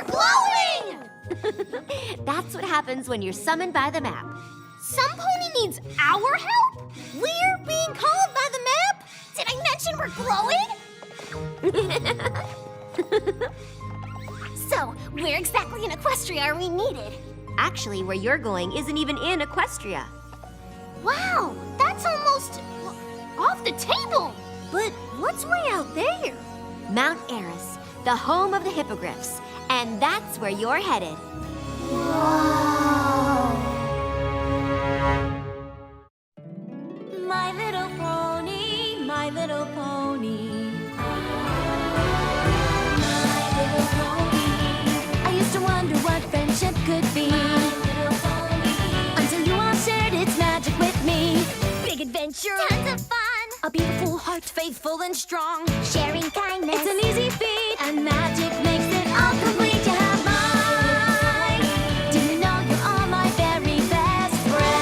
We're glowing! That's what happens when you're summoned by the map. Some pony needs our help? We're being called by the map? Did I mention we're glowing? So, where exactly in Equestria are we needed? Actually, where you're going isn't even in Equestria. Wow, that's almost off the table. But what's way out there? Mount Aris, the home of the hippogriffs. And that's where you're headed. Wow. My little pony, my little pony. My little pony. I used to wonder what friendship could be. My little pony. Until you all shared its magic with me. Big adventure. Tons of fun. A beautiful heart, faithful and strong. Sharing kindness. It's an easy feat, and magic makes it all complete. You have mine. Do you know you're all my very best friends.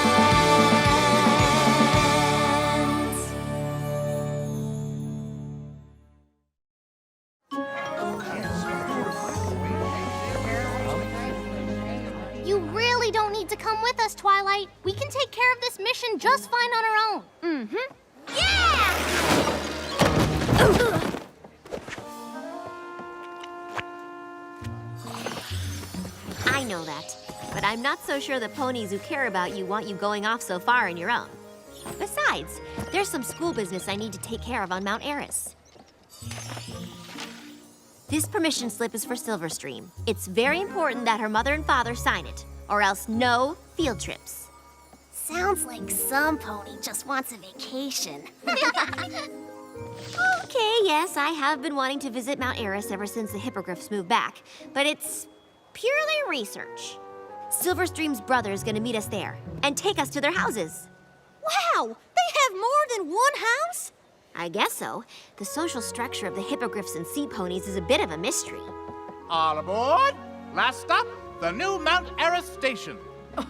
You really don't need to come with us, Twilight. We can take care of this mission just fine on our own. Mm-hmm. Yeah! I know that, but I'm not so sure the ponies who care about you want you going off so far on your own. Besides, there's some school business I need to take care of on Mount Aris. This permission slip is for Silverstream. It's very important that her mother and father sign it, or else no field trips. Sounds like some pony just wants a vacation. Okay, yes, I have been wanting to visit Mount Aris ever since the hippogriffs moved back, but it's purely research. Silverstream's brother is going to meet us there and take us to their houses. Wow! They have more than one house? I guess so. The social structure of the hippogriffs and sea ponies is a bit of a mystery. All aboard! Last stop, the new Mount Aris station. I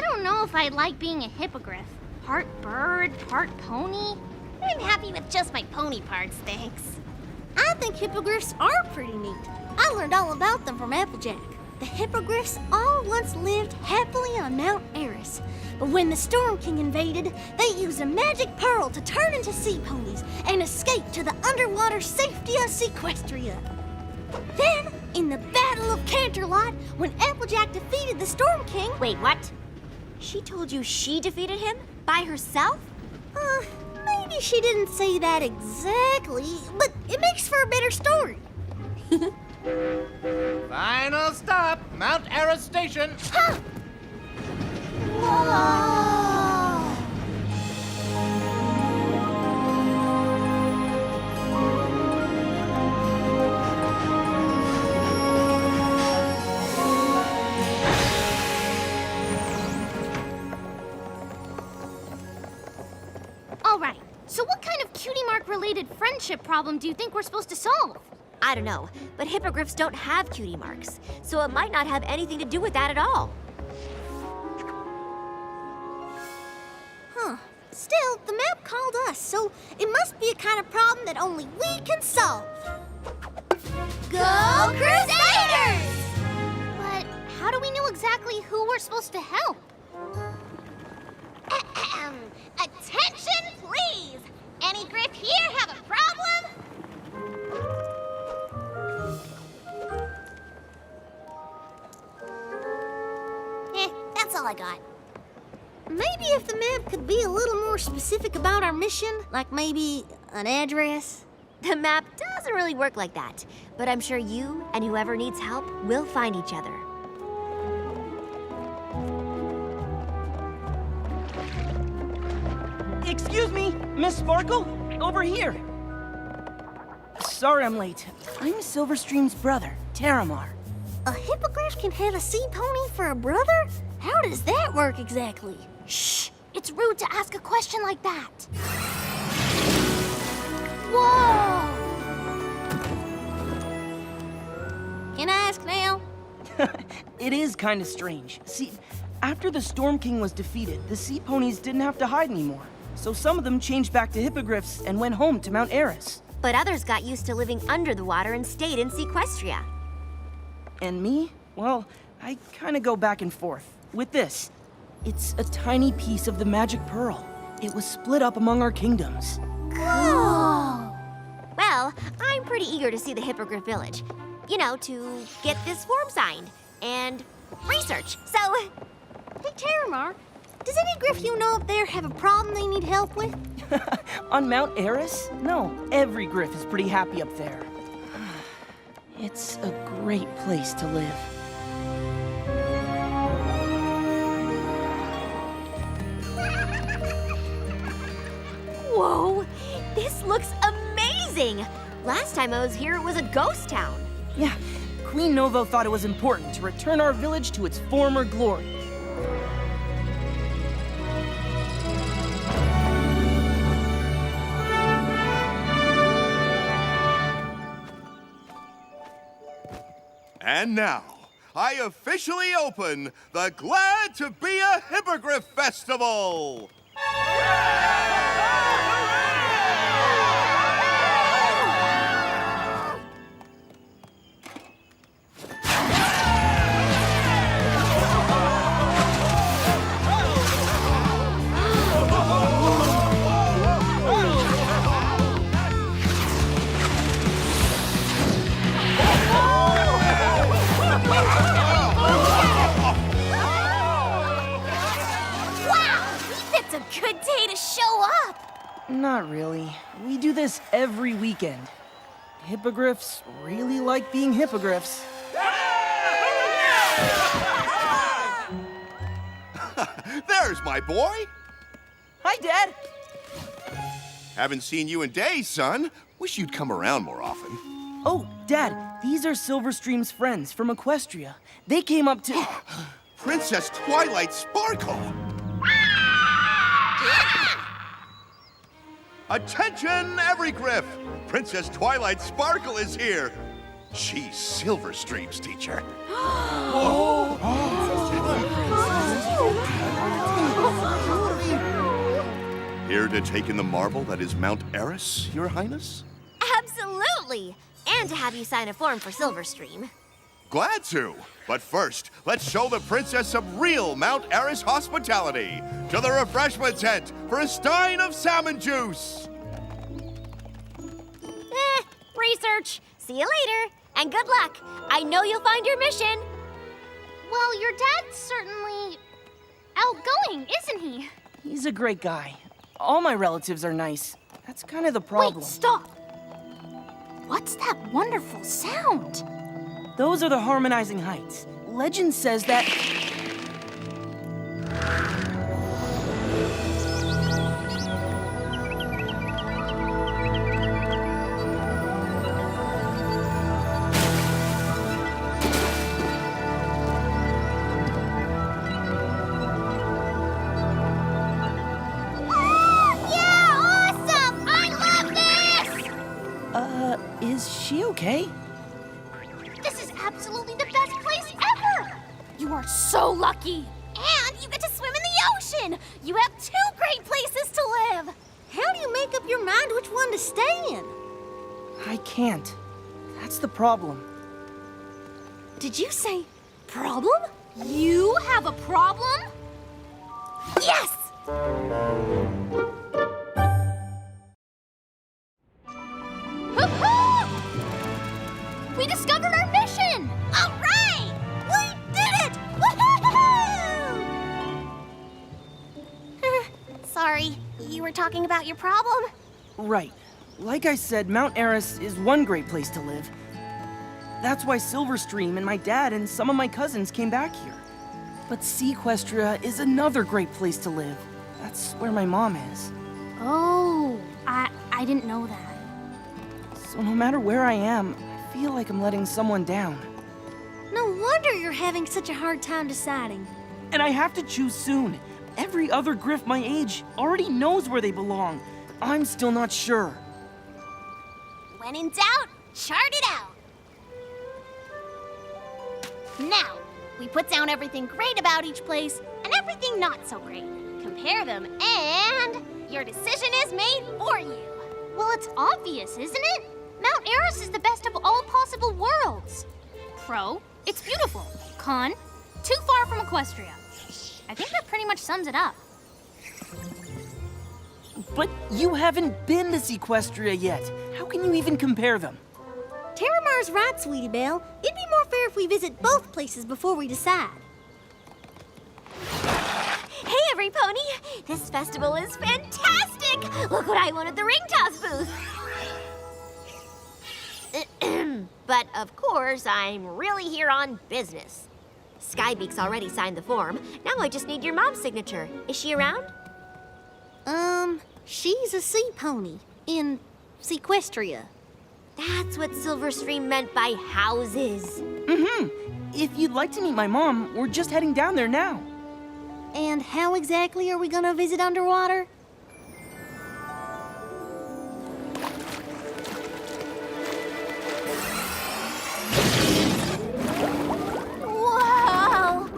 don't know if I like being a hippogriff. Part bird, part pony. I'm happy with just my pony parts, thanks. I think hippogriffs are pretty neat. I learned all about them from Applejack. The hippogriffs all once lived happily on Mount Aris. But when the Storm King invaded, they used a magic pearl to turn into sea ponies and escape to the underwater safety of Equestria. Then, in the Battle of Canterlot, when Applejack defeated the Storm King... Wait, what? She told you she defeated him? By herself? Maybe she didn't say that exactly, but it makes for a better story. Final stop, Mount Aris station. Huh! Whoa! All right, so what kind of cutie mark-related friendship problem do you think we're supposed to solve? I don't know, but hippogriffs don't have cutie marks, so it might not have anything to do with that at all. Huh. Still, the map called us, so it must be a kind of problem that only we can solve. Go Crusaders! But how do we know exactly who we're supposed to help? Attention, please! Any griff here have a problem? That's all I got. Maybe if the map could be a little more specific about our mission, like maybe an address. The map doesn't really work like that, but I'm sure you and whoever needs help will find each other. Excuse me, Miss Sparkle? Over here. Sorry I'm late. I'm Silverstream's brother, Teramar. A hippogriff can have a sea pony for a brother? How does that work exactly? Shh! It's rude to ask a question like that. Whoa! Can I ask now? it is kind of strange. See, after the Storm King was defeated, the sea ponies didn't have to hide anymore. So some of them changed back to hippogriffs and went home to Mount Aris. But others got used to living under the water and stayed in Equestria. And me? Well, I kind of go back and forth. With this, it's a tiny piece of the magic pearl. It was split up among our kingdoms. Cool! Well, I'm pretty eager to see the Hippogriff Village. You know, to get this form signed and research. So, Hey, Teramar, does any griff you know up there have a problem they need help with? On Mount Aris? No, every griff is pretty happy up there. It's a great place to live. whoa, this looks amazing! Last time I was here, it was a ghost town. Yeah, Queen Novo thought it was important to return our village to its former glory. And now, I officially open the Glad to Be a Hippogriff Festival! It's a good day to show up. Not really. We do this every weekend. Hippogriffs really like being hippogriffs. There's my boy! Hi, Dad! Haven't seen you in days, son. Wish you'd come around more often. Oh, Dad, these are Silverstream's friends from Equestria. They came up to... Princess Twilight Sparkle! Attention, every griff! Princess Twilight Sparkle is here. She's Silverstream's teacher. Here to take in the marvel that is Mount Aris, Your Highness? Absolutely! And to have you sign a form for Silverstream. Glad to. But first, let's show the princess some real Mount Aris hospitality. To the refreshment tent for a stein of salmon juice. Research. See you later. And good luck. I know you'll find your mission. Well, your dad's certainly outgoing, isn't he? He's a great guy. All my relatives are nice. That's kind of the problem. Wait, stop! What's that wonderful sound? Those are the harmonizing heights. Legend says that... Is she okay? This is absolutely the best place ever! You are so lucky! And you get to swim in the ocean! You have 2 great places to live! How do you make up your mind which one to stay in? I can't. That's the problem. Did you say problem? You have a problem? Yes! We discovered our mission! All right! We did it! Woohoo! Sorry, you were talking about your problem? Right. Like I said, Mount Aris is one great place to live. That's why Silverstream and my dad and some of my cousins came back here. But Equestria is another great place to live. That's where my mom is. Oh, I didn't know that. So no matter where I am, I feel like I'm letting someone down. No wonder you're having such a hard time deciding. And I have to choose soon. Every other griff my age already knows where they belong. I'm still not sure. When in doubt, chart it out. Now, We put down everything great about each place and everything not so great. Compare them, and your decision is made for you. Well, it's obvious, isn't it? Mount Aris is the best of all possible worlds. Pro, it's beautiful. Con, too far from Equestria. I think that pretty much sums it up. But you haven't been to Equestria yet. How can you even compare them? Teramar's right, Sweetie Belle. It'd be more fair if we visit both places before we decide. Hey, everypony! This festival is fantastic! Look what I won at the ring toss booth! But of course, I'm really here on business. Skybeak's already signed the form. Now I just need your mom's signature. Is she around? She's a sea pony in Equestria. That's what Silverstream meant by houses. If you'd like to meet my mom, we're just heading down there now. And how exactly are we gonna visit underwater? Whoa!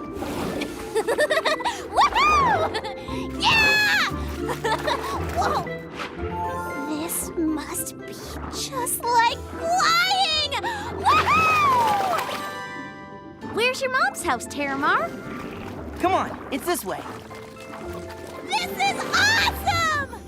Woohoo! Yeah! Whoa! This must be just like flying! Woohoo! Where's your mom's house, Teramar? Come on, it's this way. This is awesome!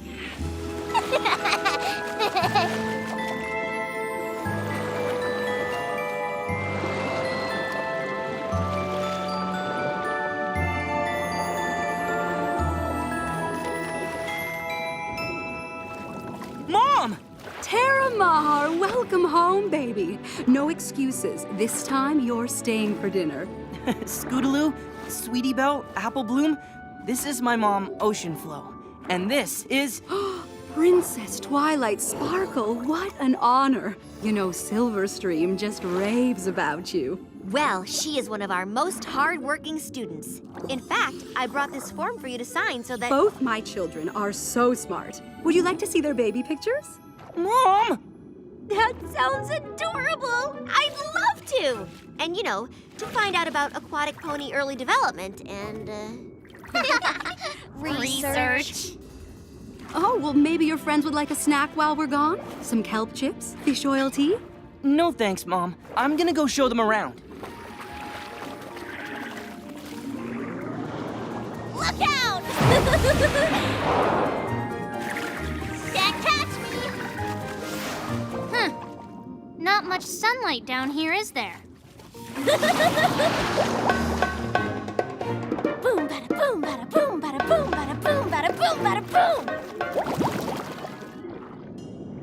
Mom! Teramar, welcome home, baby. No excuses. This time you're staying for dinner. Scootaloo, Sweetie Belle, Apple Bloom, this is my mom, Ocean Flow. And this is... Princess Twilight Sparkle, what an honor. You know, Silverstream just raves about you. Well, she is one of our most hard-working students. In fact, I brought this form for you to sign so that... Both my children are so smart. Would you like to see their baby pictures? Mom! That sounds adorable! I'd love to! And, you know, to find out about aquatic pony early development and, Research. Oh, well, maybe your friends would like a snack while we're gone? Some kelp chips? Fish oil tea? No thanks, Mom. I'm gonna go show them around. Look out! Can't catch me! Not much sunlight down here, is there? Boom, bada boom, bada boom, bada boom, bada boom, bada boom, bada boom!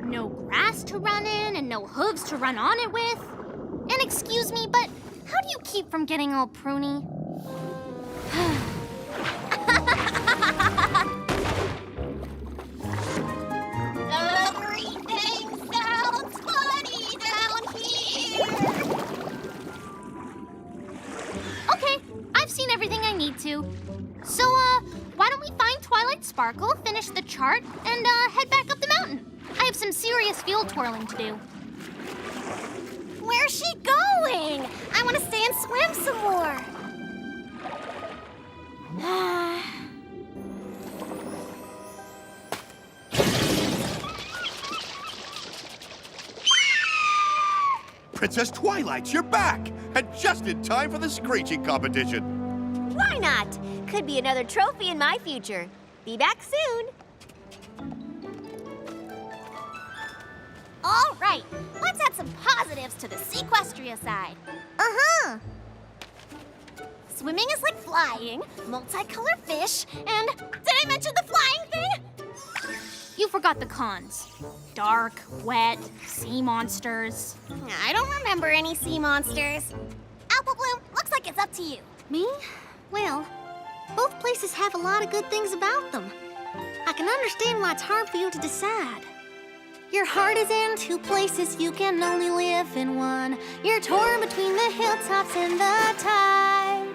No grass to run in and no hooves to run on it with. And excuse me, but how do you keep from getting all pruny? Everything sounds funny down here! Okay, I've seen everything I need to. So, why don't we find Twilight Sparkle, finish the chart, and, head back up the mountain? I have some serious field twirling to do. Where's she going? I want to stay and swim some more. Princess Twilight, you're back! And just in time for the screeching competition. why not? Could be another trophy in my future. Be back soon. All right, let's add some positives to the Equestria side. Uh-huh. Swimming is like flying, multicolored fish, and did I mention the flying thing? You forgot the cons. Dark, wet, sea monsters. I don't remember any sea monsters. Apple Bloom, looks like it's up to you. Me? Well, both places have a lot of good things about them. I can understand why it's hard for you to decide. Your heart is in two places, you can only live in one. You're torn between the hilltops and the tide.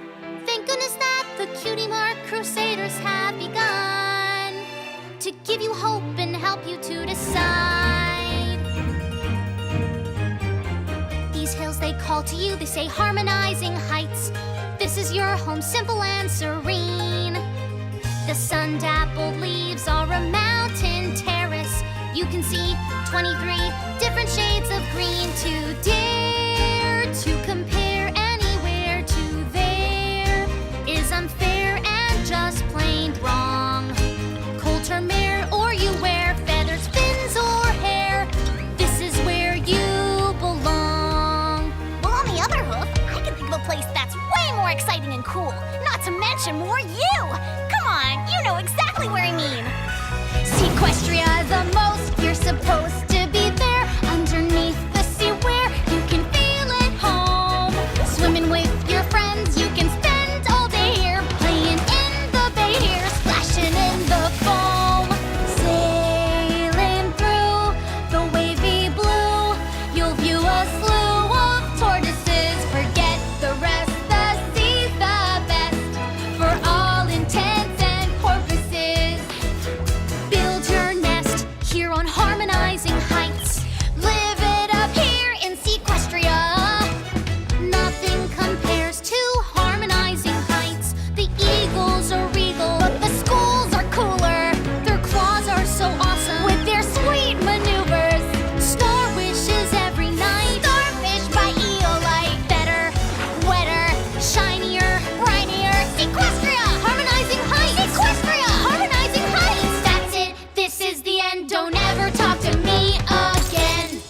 Thank goodness that the Cutie Mark Crusaders have begun to give you hope and help you to decide. These hills, they call to you, they say harmonizing heights. This is your home, simple and serene. The sun-dappled leaves are a mountain terrace. You can see 23 different shades of green. To dare to compare anywhere to there is unfair and just plain wrong. Coultermere or you wear feathers, fins, or hair. This is where you belong. Well, on the other hoof, I can think of a place that's way more exciting and cool. Not to mention more you. Come on, you know exactly where I mean. Sequestria the most, you're supposed to be there. Underneath the sea where you can feel at home. Swimming with your friends, you can spend all day here. Playing in the bay here, splashing in the foam. Sailing through the wavy blue, you'll view a slew of tortoises. Forget the rest, the sea's the best for all intents and purposes. Build your nest here on harmonizing heights. Live it up here in Sequestria. Nothing compares to harmonizing heights. The eagles are regal, but the schools are cooler. Their claws are so awesome with their sweet maneuvers. Star wishes every night. Starfish by Eolite. Better, wetter, shinier, brinier. Sequestria! Harmonizing heights! Sequestria! Harmonizing heights! That's it. This is the end. Don't ever talk to me again.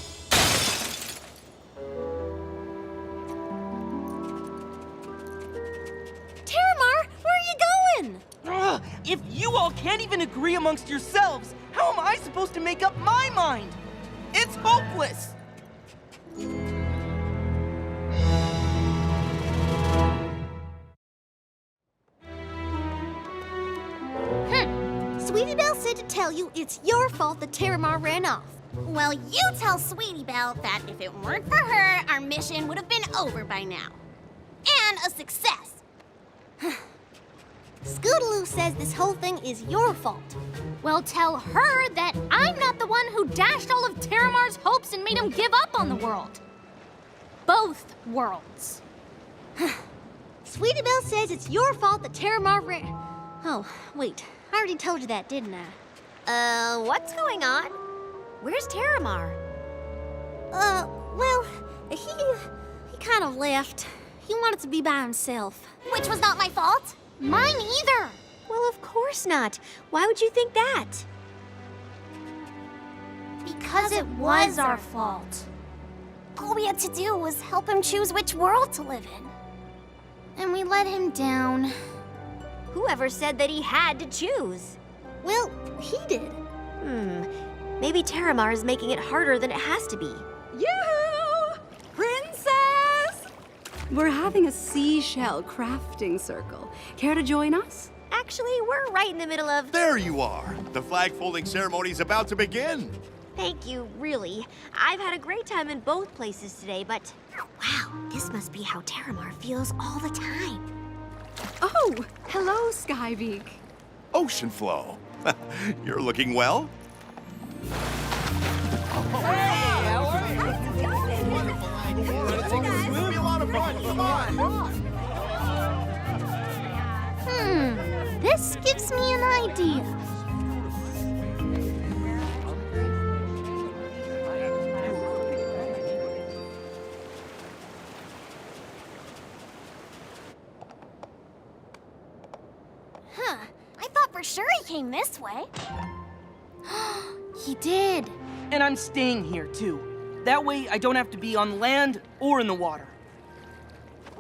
Teramar, where are you going? Ugh, if you all can't even agree amongst yourselves, how am I supposed to make up my mind? It's hopeless! Sweetie Belle said to tell you it's your fault that Teramar ran off. Well, you tell Sweetie Belle that if it weren't for her, our mission would have been over by now. And a success. Scootaloo says this whole thing is your fault. Well, tell her that I'm not the one who dashed all of Teramar's hopes and made him give up on the world. Both worlds. Sweetie Belle says it's your fault that Teramar ran... Oh, wait. I already told you that, didn't I? What's going on? Where's Teramar? Well, he kind of left. He wanted to be by himself. Which was not my fault. Mine either. Well, of course not. Why would you think that? Because it was our fault. All we had to do was help him choose which world to live in. And we let him down. Whoever said that he had to choose? Well, he did. Maybe Teramar is making it harder than it has to be. Yoo-hoo! Princess! We're having a seashell crafting circle. Care to join us? Actually, we're right in the middle of... There you are. The flag folding ceremony's about to begin. Thank you, really. I've had a great time in both places today, but... Wow, this must be how Teramar feels all the time. Oh, hello, Skybeak. Ocean flow. You're looking well. This gives me an idea. I thought for sure he came this way. He did. And I'm staying here, too. That way I don't have to be on land or in the water.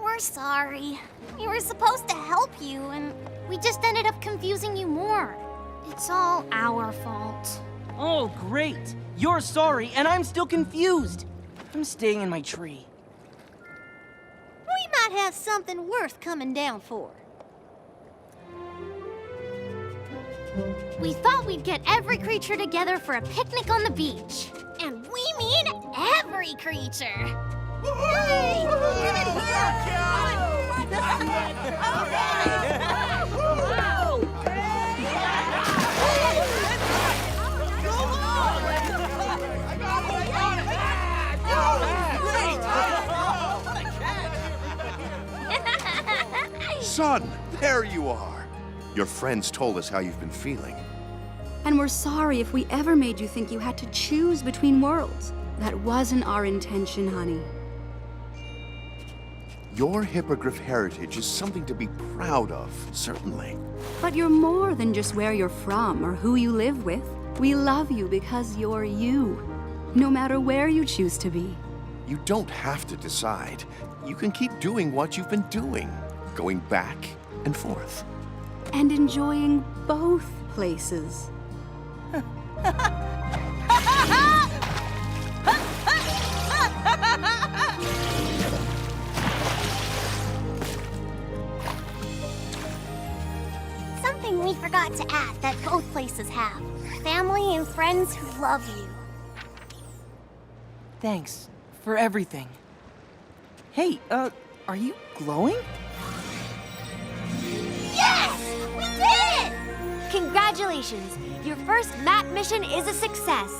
We're sorry. We were supposed to help you, and we just ended up confusing you more. It's all our fault. Oh, great. You're sorry, and I'm still confused. I'm staying in my tree. We might have something worth coming down for. We thought we'd get every creature together for a picnic on the beach. And we mean every creature. Son, there you are. Your friends told us how you've been feeling. And we're sorry if we ever made you think you had to choose between worlds. That wasn't our intention, honey. Your hippogriff heritage is something to be proud of, certainly. But you're more than just where you're from or who you live with. We love you because you're you, no matter where you choose to be. You don't have to decide. You can keep doing what you've been doing, going back and forth. And enjoying both places. Something we forgot to add that both places have. Family and friends who love you. Thanks for everything. Hey, are you glowing? Yes! We did it! Congratulations! Your first map mission is a success.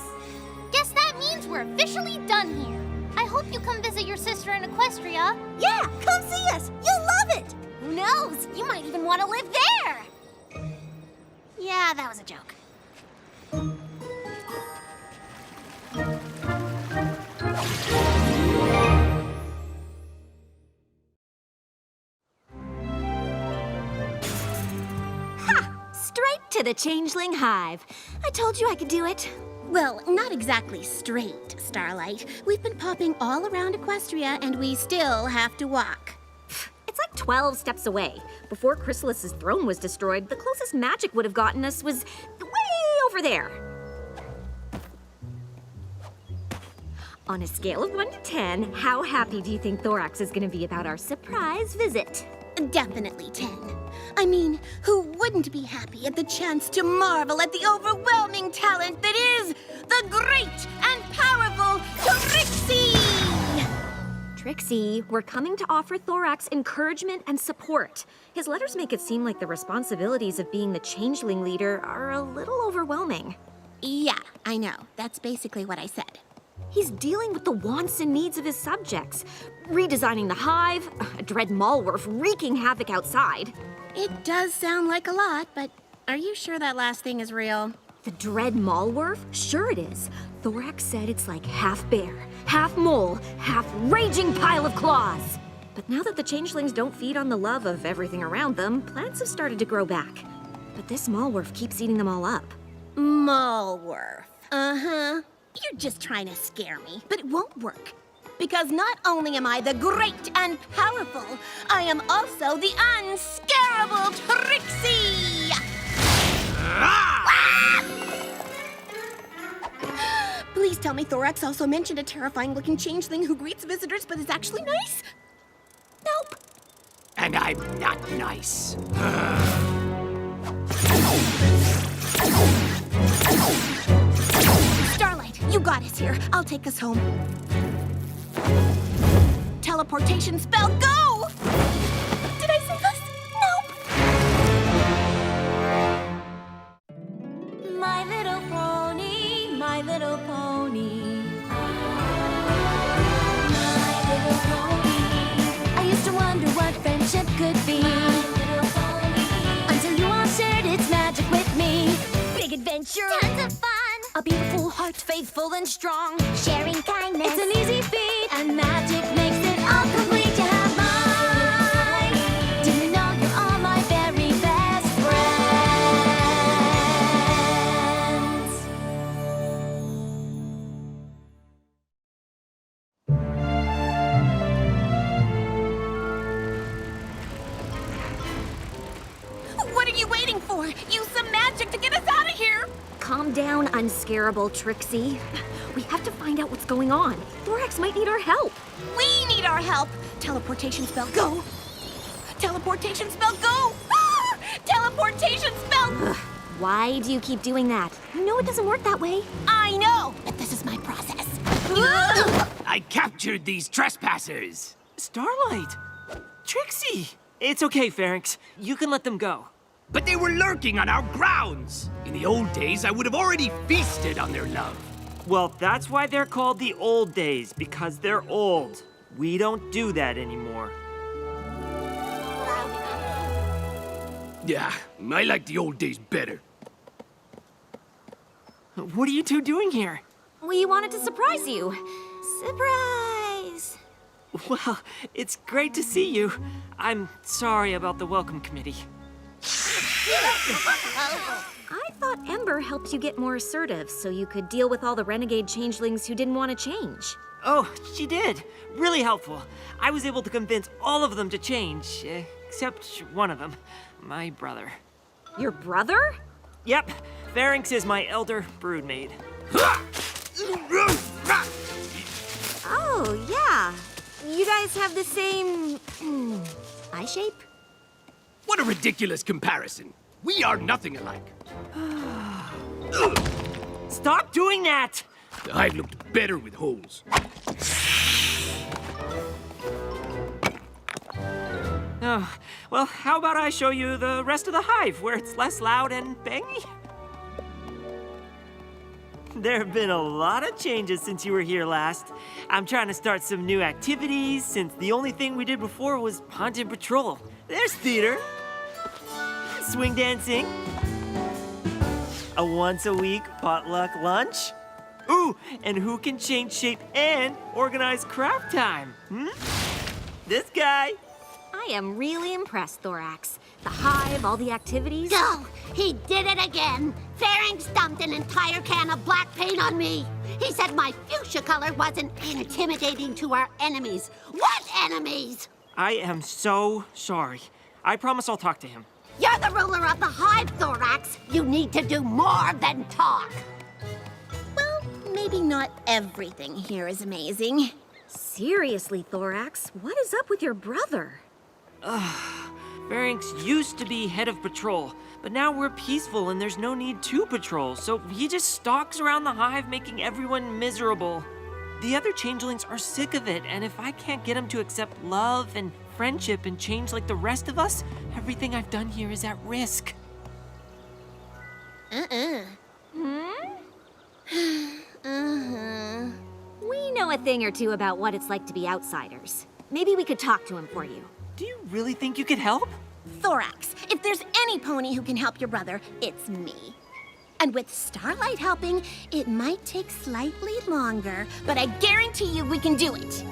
Guess that means we're officially done here. I hope you come visit your sister in Equestria. Yeah, come see us. You'll love it. Who knows? You might even want to live there. Yeah, that was a joke. Straight to the Changeling Hive. I told you I could do it. Well, not exactly straight, Starlight. We've been popping all around Equestria, and we still have to walk. It's like 12 steps away. Before Chrysalis's throne was destroyed, the closest magic would have gotten us was way over there. On a scale of 1 to 10, how happy do you think Thorax is going to be about our surprise visit? Definitely 10. I mean, who wouldn't be happy at the chance to marvel at the overwhelming talent that is the great and powerful Trixie! Trixie, we're coming to offer Thorax encouragement and support. His letters make it seem like the responsibilities of being the changeling leader are a little overwhelming. Yeah, I know. That's basically what I said. He's dealing with the wants and needs of his subjects, redesigning the hive, a dread Malworth wreaking havoc outside. It does sound like a lot, but are you sure that last thing is real? The dread Malworth? Sure it is. Thorax said it's like half bear, half mole, half raging pile of claws. But now that the changelings don't feed on the love of everything around them, plants have started to grow back. But this Malworth keeps eating them all up. Malworth. Uh-huh. You're just trying to scare me, but it won't work. Because not only am I the great and powerful, I am also the unscarable Trixie! Ah! Please tell me Thorax also mentioned a terrifying-looking changeling who greets visitors but is actually nice? Nope. And I'm not nice. Starlight, you got us here. I'll take us home. Teleportation spell, go! Did I save us? Nope. My little pony, my little pony. My little pony. I used to wonder what friendship could be. My little pony. Until you all shared its magic with me. Big adventure. Tons of fun. A beautiful heart, faithful and strong. Sharing kindness. It's an easy feat, and magic makes it all complete. You have mine. Do you know you're all my very best friends? What are you waiting for? Use some magic to get us out of here! Calm down, unscarable Trixie. We have to find out what's going on. Thorax might need our help. We need our help! Teleportation spell, go! Teleportation spell, go! Ah! Teleportation spell! Why do you keep doing that? You know it doesn't work that way. I know, but this is my process. I captured these trespassers. Starlight! Trixie! It's okay, Pharynx. You can let them go. But they were lurking on our grounds. In the old days, I would have already feasted on their love. Well, that's why they're called the old days, because they're old. We don't do that anymore. Yeah, I like the old days better. What are you two doing here? We wanted to surprise you. Surprise! Well, it's great to see you. I'm sorry about the welcome committee. I thought Ember helped you get more assertive so you could deal with all the renegade changelings who didn't want to change. Oh, she did. Really helpful. I was able to convince all of them to change, except one of them, my brother. Your brother? Yep, Pharynx is my elder broodmate. Oh, yeah. You guys have the same... eye shape? What a ridiculous comparison. We are nothing alike. Stop doing that! The hive looked better with holes. Oh, well, how about I show you the rest of the hive, where it's less loud and bangy? There have been a lot of changes since you were here last. I'm trying to start some new activities, since the only thing we did before was hunt and patrol. There's theater, swing dancing, a once-a-week potluck lunch. Ooh, and who can change shape and organize craft time? This guy. I am really impressed, Thorax. The hive, all the activities. Oh, he did it again. Pharynx dumped an entire can of black paint on me. He said my fuchsia color wasn't intimidating to our enemies. What enemies? I am so sorry. I promise I'll talk to him. You're the ruler of the hive, Thorax. You need to do more than talk. Well, maybe not everything here is amazing. Seriously, Thorax, what is up with your brother? Pharynx used to be head of patrol, but now we're peaceful and there's no need to patrol, so he just stalks around the hive making everyone miserable. The other changelings are sick of it, and if I can't get them to accept love and friendship and change like the rest of us, everything I've done here is at risk. We know a thing or two about what it's like to be outsiders. Maybe we could talk to him for you. Do you really think you could help? Thorax, if there's any pony who can help your brother, it's me. And with Starlight helping, it might take slightly longer, but I guarantee you we can do it.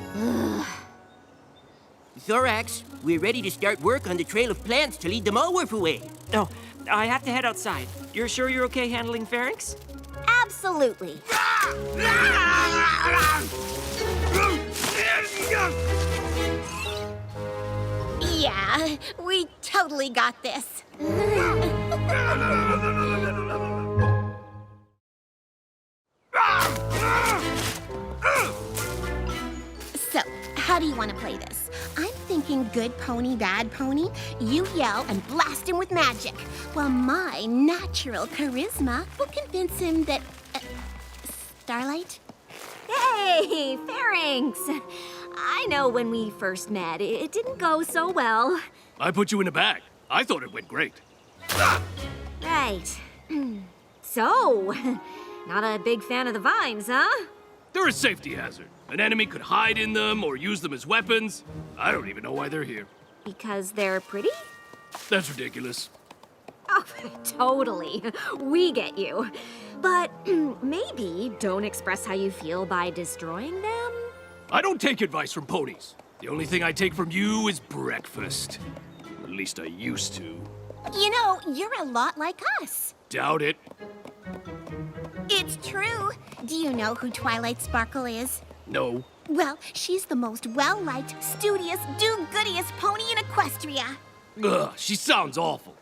Thorax, we're ready to start work on the trail of plants to lead the Malworf away. No, I have to head outside. You're sure you're okay handling Pharynx? Absolutely. Yeah, we totally got this. So, how do you want to play this? I'm thinking good pony, bad pony. You yell and blast him with magic, while my natural charisma will convince him that... Starlight? Hey, Pharynx! I know when we first met, it didn't go so well. I put you in a bag. I thought it went great. Right. So, not a big fan of the vines, huh? They're a safety hazard. An enemy could hide in them or use them as weapons. I don't even know why they're here. Because they're pretty? That's ridiculous. Oh, totally. We get you. But maybe don't express how you feel by destroying them? I don't take advice from ponies. The only thing I take from you is breakfast. At least I used to. You know, you're a lot like us. Doubt it. It's true. Do you know who Twilight Sparkle is? No. Well, she's the most well-liked, studious, do-goodiest pony in Equestria. Ugh, she sounds awful.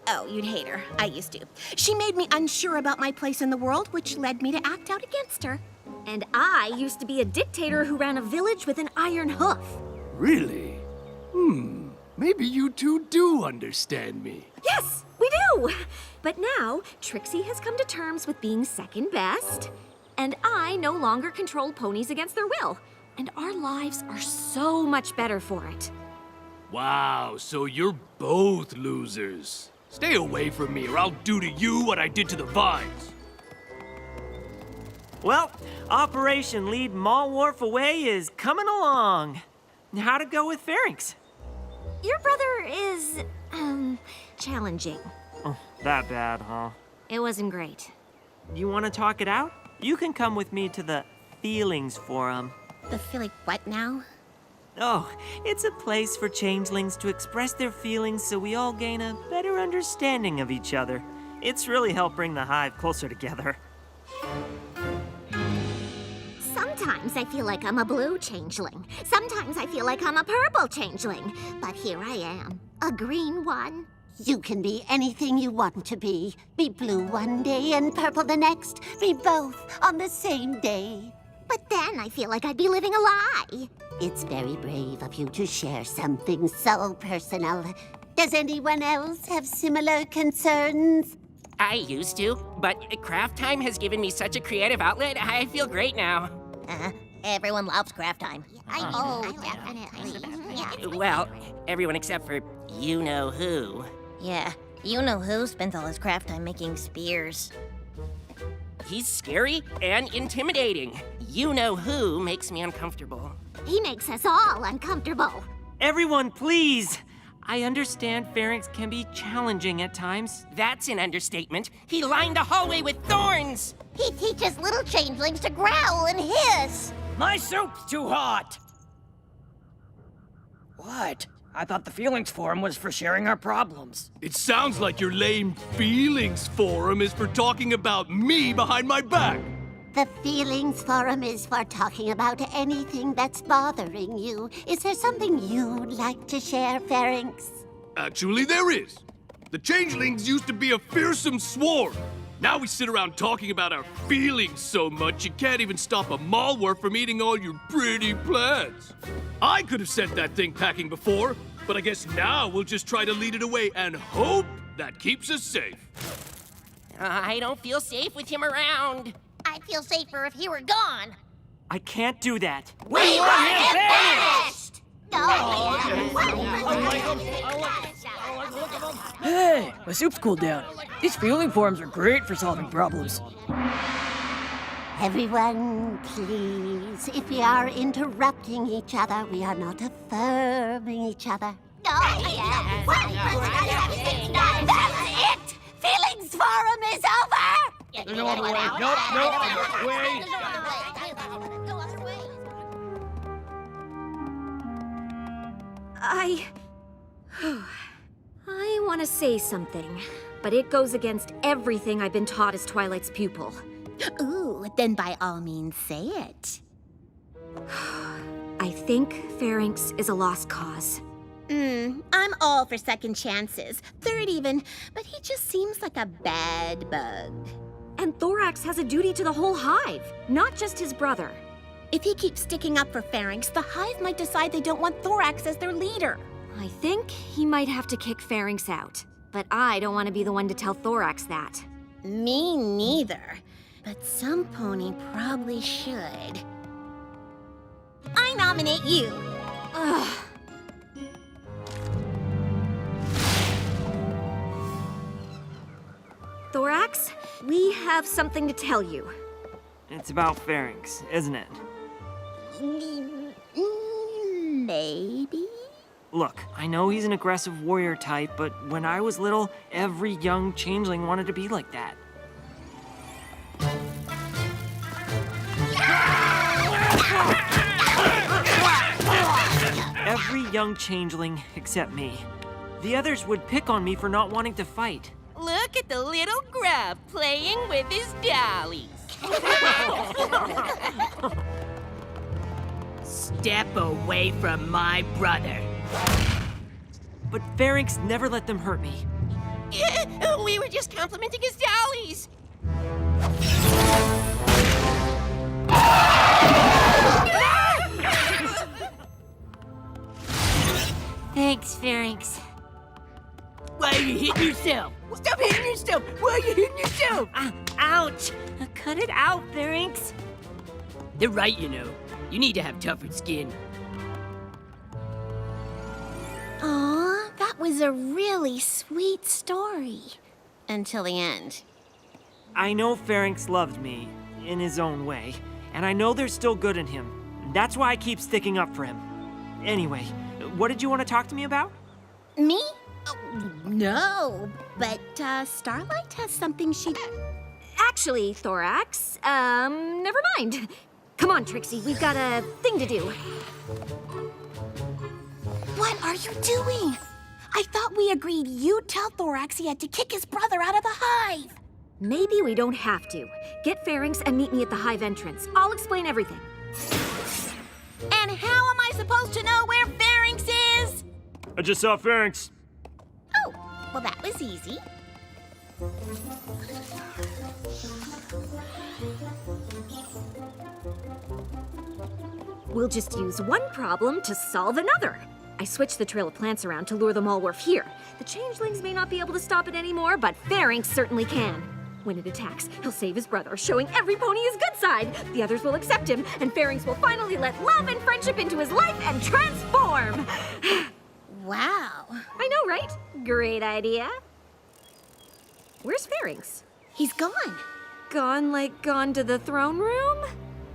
Oh, you'd hate her. I used to. She made me unsure about my place in the world, which led me to act out against her. And I used to be a dictator who ran a village with an iron hoof. Really? Maybe you two do understand me. Yes, we do! But now, Trixie has come to terms with being second best, and I no longer control ponies against their will. And our lives are so much better for it. Wow, so you're both losers. Stay away from me or I'll do to you what I did to the vines. Well, Operation Lead Malworf Away is coming along. How'd it go with Pharynx? Your brother is Challenging. Oh, that bad, huh? It wasn't great. You want to talk it out? You can come with me to the Feelings Forum. The feeling what now? Oh, it's a place for changelings to express their feelings so we all gain a better understanding of each other. It's really helped bring the hive closer together. Sometimes I feel like I'm a blue changeling. Sometimes I feel like I'm a purple changeling. But here I am, a green one. You can be anything you want to be. Be blue one day and purple the next. Be both on the same day. But then I feel like I'd be living a lie. It's very brave of you to share something so personal. Does anyone else have similar concerns? I used to, but craft time has given me such a creative outlet, I feel great now. Everyone loves craft time. Definitely. Well, everyone except for you-know-who. Yeah, you know who spends all his craft time making spears. He's scary and intimidating. You-know-who makes me uncomfortable. He makes us all uncomfortable. Everyone, please! I understand Pharynx can be challenging at times. That's an understatement. He lined the hallway with thorns! He teaches little changelings to growl and hiss. My soup's too hot! What? I thought the Feelings Forum was for sharing our problems. It sounds like your lame feelings forum is for talking about me behind my back. The Feelings Forum is for talking about anything that's bothering you. Is there something you'd like to share, Pharynx? Actually, there is. The changelings used to be a fearsome swarm. Now we sit around talking about our feelings so much you can't even stop a malware from eating all your pretty plants. I could have sent that thing packing before, but I guess now we'll just try to lead it away and hope that keeps us safe. I don't feel safe with him around. I'd feel safer if he were gone. I can't do that. We want him finished! Hey, my soup's cooled down. These feeling forums are great for solving problems. Everyone, please. If we are interrupting each other, we are not affirming each other. That's it! Feelings Forum is over! No other way. Nope. Wait. I want to say something, but it goes against everything I've been taught as Twilight's pupil. Ooh, then by all means say it. I think Pharynx is a lost cause. I'm all for second chances, third even, but he just seems like a bad bug. And Thorax has a duty to the whole hive, not just his brother. If he keeps sticking up for Pharynx, the hive might decide they don't want Thorax as their leader. I think he might have to kick Pharynx out, but I don't want to be the one to tell Thorax that. Me neither, but some pony probably should. I nominate you. Ugh. Thorax, we have something to tell you. It's about Pharynx, isn't it? Maybe? Look, I know he's an aggressive warrior type, but when I was little, every young changeling wanted to be like that. Every young changeling except me. The others would pick on me for not wanting to fight. Look at the little grub playing with his dollies. Step away from my brother. But Pharynx never let them hurt me. We were just complimenting his dollies. Thanks, Pharynx. Why are you hitting yourself? Stop hitting yourself! Why are you hitting yourself? Ouch! Cut it out, Pharynx. They're right, you know. You need to have tougher skin. Aw, that was a really sweet story. Until the end. I know Pharynx loved me, in his own way, and I know there's still good in him. That's why I keep sticking up for him. Anyway, what did you want to talk to me about? Me? No, but Starlight has something she... Actually, Thorax, never mind. Come on, Trixie, we've got a thing to do. What are you doing? I thought we agreed you'd tell Thorax he had to kick his brother out of the hive. Maybe we don't have to. Get Pharynx and meet me at the hive entrance. I'll explain everything. And how am I supposed to know where Pharynx is? I just saw Pharynx. Oh, well, that was easy. We'll just use one problem to solve another. I switched the trail of plants around to lure the Malwarf here. The changelings may not be able to stop it anymore, but Pharynx certainly can. When it attacks, he'll save his brother, showing every pony his good side. The others will accept him, and Pharynx will finally let love and friendship into his life and transform. Wow. I know, right? Great idea. Where's Pharynx? He's gone. Gone like gone to the throne room?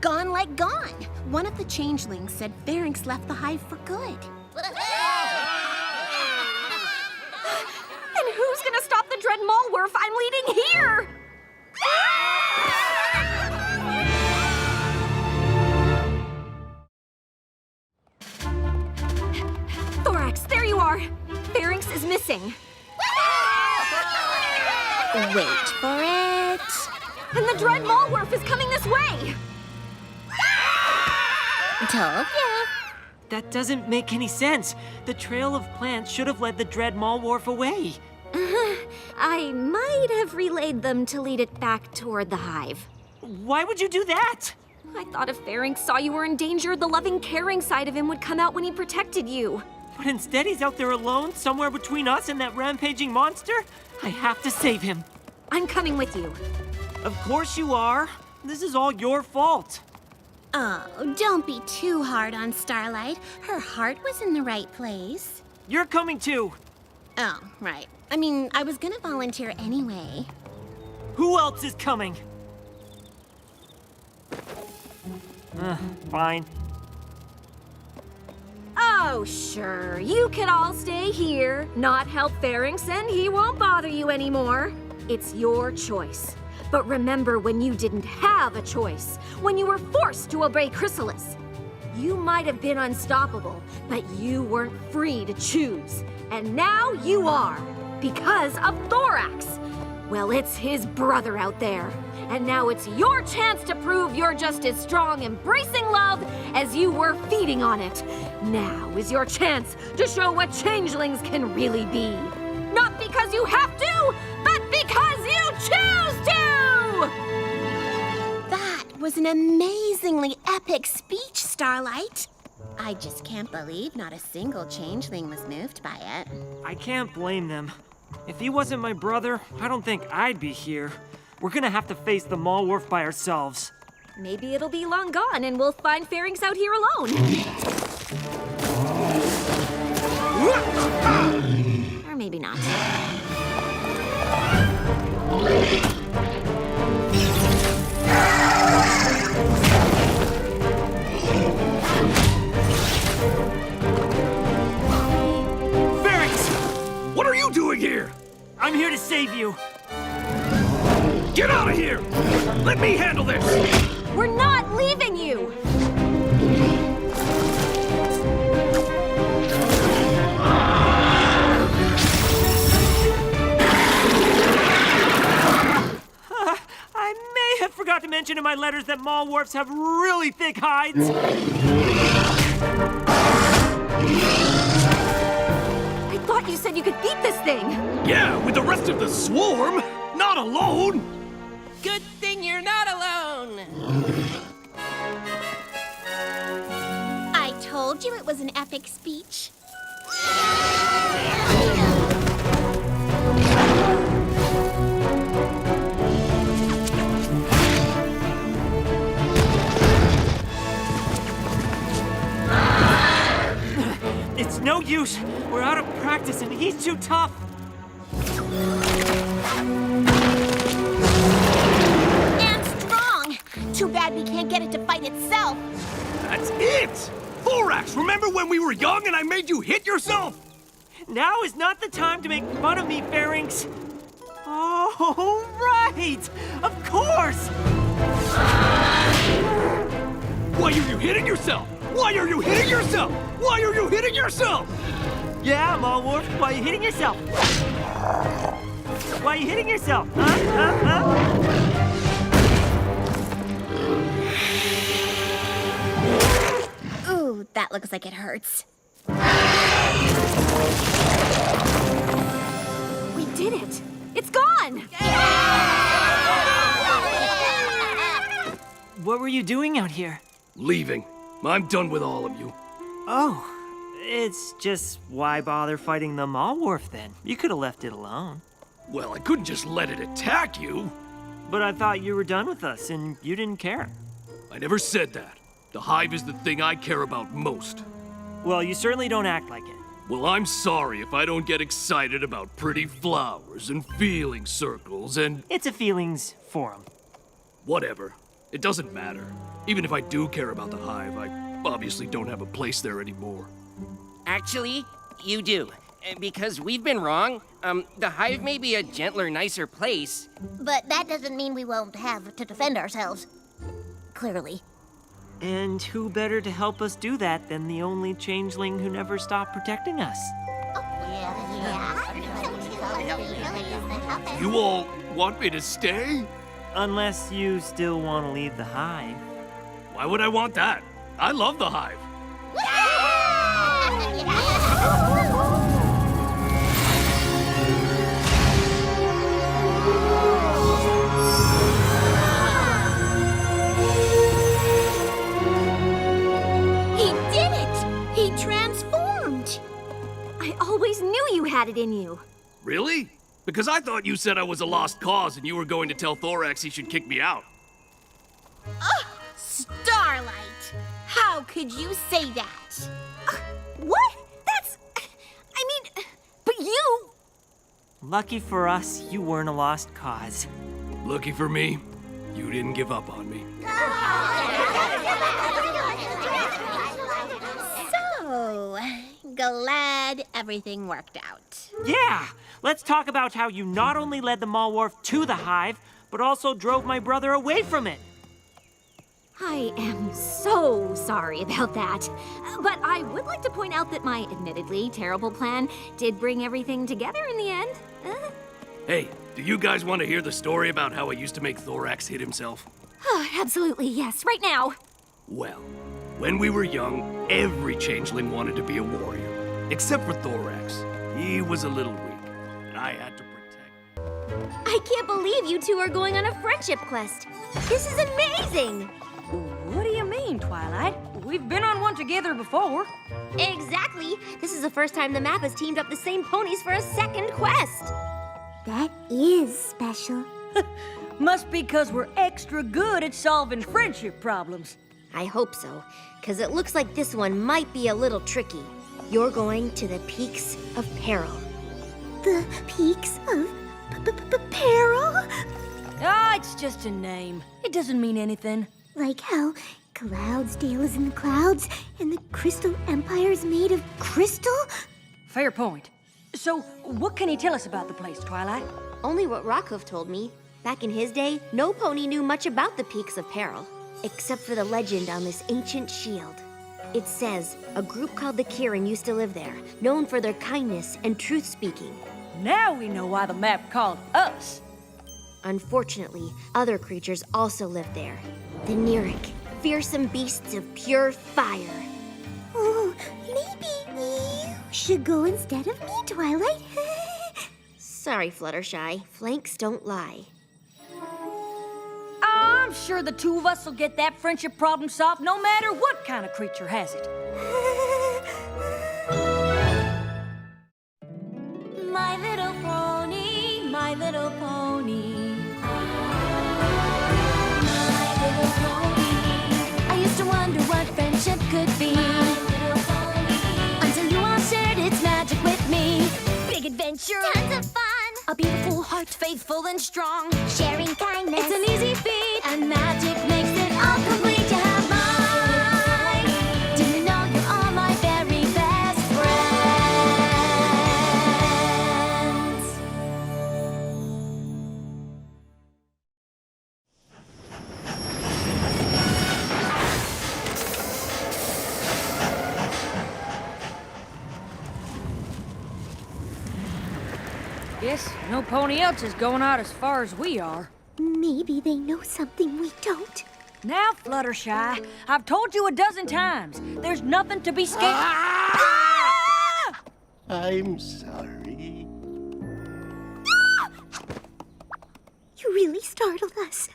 Gone like gone. One of the changelings said Pharynx left the hive for good. And who's gonna stop the dread Malwarf I'm leading here? Thorax, there you are. Pharynx is missing. Wait for it. And the dread Malwarf is coming this way. Told ya. That doesn't make any sense. The trail of plants should have led the dread Malwarf away. I might have relayed them to lead it back toward the hive. Why would you do that? I thought if Pharynx saw you were in danger, the loving, caring side of him would come out when he protected you. But instead he's out there alone, somewhere between us and that rampaging monster? I have to save him. I'm coming with you. Of course you are. This is all your fault. Oh, don't be too hard on Starlight. Her heart was in the right place. You're coming too. Oh, right. I mean, I was gonna volunteer anyway. Who else is coming? Fine. Oh, sure. You could all stay here, not help Pharynx, and he won't bother you anymore. It's your choice. But remember when you didn't have a choice, when you were forced to obey Chrysalis. You might have been unstoppable, but you weren't free to choose. And now you are, because of Thorax. Well, it's his brother out there. And now it's your chance to prove you're just as strong embracing love as you were feeding on it. Now is your chance to show what changelings can really be. Not because you have to, but because you choose to! That was an amazingly epic speech, Starlight. I just can't believe not a single changeling was moved by it. I can't blame them. If he wasn't my brother, I don't think I'd be here. We're gonna have to face the Malwarf by ourselves. Maybe it'll be long gone and we'll find Pharynx out here alone. Or maybe not. Pharynx! What are you doing here? I'm here to save you. Get out of here! Let me handle this! We're not leaving you! I may have forgot to mention in my letters that Malwarfs have really thick hides. I thought you said you could beat this thing! Yeah, with the rest of the swarm! Not alone! Good thing you're not alone. I told you it was an epic speech. It's no use. We're out of practice and he's too tough. And strong! Too bad we can't get it to fight itself. That's it! Thorax, remember when we were young and I made you hit yourself? Now is not the time to make fun of me, Pharynx. Oh, right! Of course! Why are you hitting yourself? Why are you hitting yourself? Why are you hitting yourself? Yeah, Mallwolf, why are you hitting yourself? Why are you hitting yourself? Ooh, that looks like it hurts. We did it! It's gone! What were you doing out here? Leaving. I'm done with all of you. Oh, it's just why bother fighting the Mallwolf then? You could have left it alone. Well, I couldn't just let it attack you. But I thought you were done with us and you didn't care. I never said that. The hive is the thing I care about most. Well, you certainly don't act like it. Well, I'm sorry if I don't get excited about pretty flowers and feeling circles and... It's a feelings forum. Whatever. It doesn't matter. Even if I do care about the hive, I obviously don't have a place there anymore. Actually, you do. Because we've been wrong. The hive may be a gentler, nicer place. But that doesn't mean we won't have to defend ourselves. Clearly. And who better to help us do that than the only changeling who never stopped protecting us? You all want me to stay? Unless you still want to leave the hive. Why would I want that? I love the hive. He did it! He transformed! I always knew you had it in you. Really? Because I thought you said I was a lost cause and you were going to tell Thorax he should kick me out. Starlight! How could you say that? What? That's... I mean, but you... Lucky for us, you weren't a lost cause. Lucky for me, you didn't give up on me. So, glad everything worked out. Yeah! Let's talk about how you not only led the Mallwolf to the hive, but also drove my brother away from it. I am so sorry about that. But I would like to point out that my admittedly terrible plan did bring everything together in the end. Hey, do you guys want to hear the story about how I used to make Thorax hit himself? Absolutely, yes, right now. Well, when we were young, every changeling wanted to be a warrior. Except for Thorax. He was a little weak, and I had to protect. I can't believe you two are going on a friendship quest. This is amazing! What do you mean, Twilight? We've been on one together before. Exactly. This is the first time the map has teamed up the same ponies for a second quest. That is special. Must be because we're extra good at solving friendship problems. I hope so, because it looks like this one might be a little tricky. You're going to the Peaks of Peril. The Peaks of Peril? Ah, it's just a name. It doesn't mean anything. Like how Cloudsdale is in the clouds and the Crystal Empire is made of crystal? Fair point. So, what can you tell us about the place, Twilight? Only what Rockhoof told me. Back in his day, no pony knew much about the Peaks of Peril, except for the legend on this ancient shield. It says a group called the Kirin used to live there, known for their kindness and truth-speaking. Now we know why the map called us. Unfortunately, other creatures also lived there. The Neric, fearsome beasts of pure fire. Oh, maybe you should go instead of me, Twilight. Sorry, Fluttershy. Flanks don't lie. I'm sure the two of us will get that friendship problem solved no matter what kind of creature has it. My little pony, my little pony. My little pony. I used to wonder what friendship could be. Until you all shared its magic with me. Big adventure. Tons of fun. A beautiful heart, faithful and strong. Sharing kindness. It's an easy feat. And magic makes it all complete. You have mine. Do you know you're all my very best friends? Guess no pony else is going out as far as we are. Maybe they know something we don't. Now, Fluttershy, I've told you a dozen times, there's nothing to be scared. I'm sorry. You really startled us.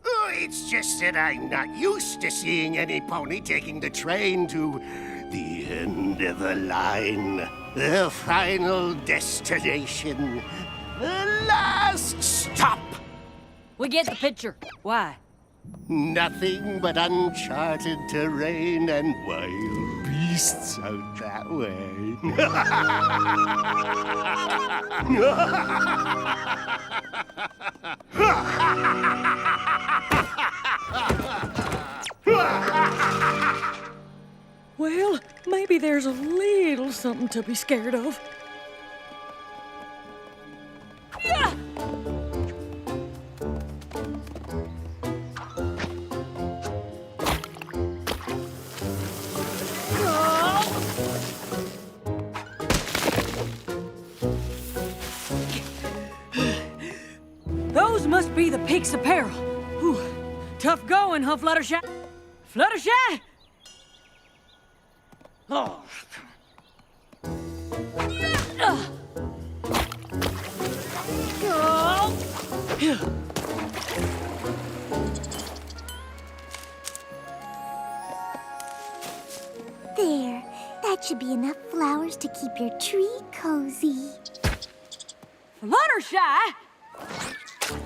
Oh, it's just that I'm not used to seeing any pony taking the train to the end of the line. The final destination. The last stop. We get the picture. Why? Nothing but uncharted terrain and wild beasts out that way. Well, maybe there's a little something to be scared of. Yeah! Those must be the Peaks of Peril. Whew. Tough going, huh, Fluttershy? Fluttershy? Oh. There. That should be enough flowers to keep your tree cozy. Fluttershy?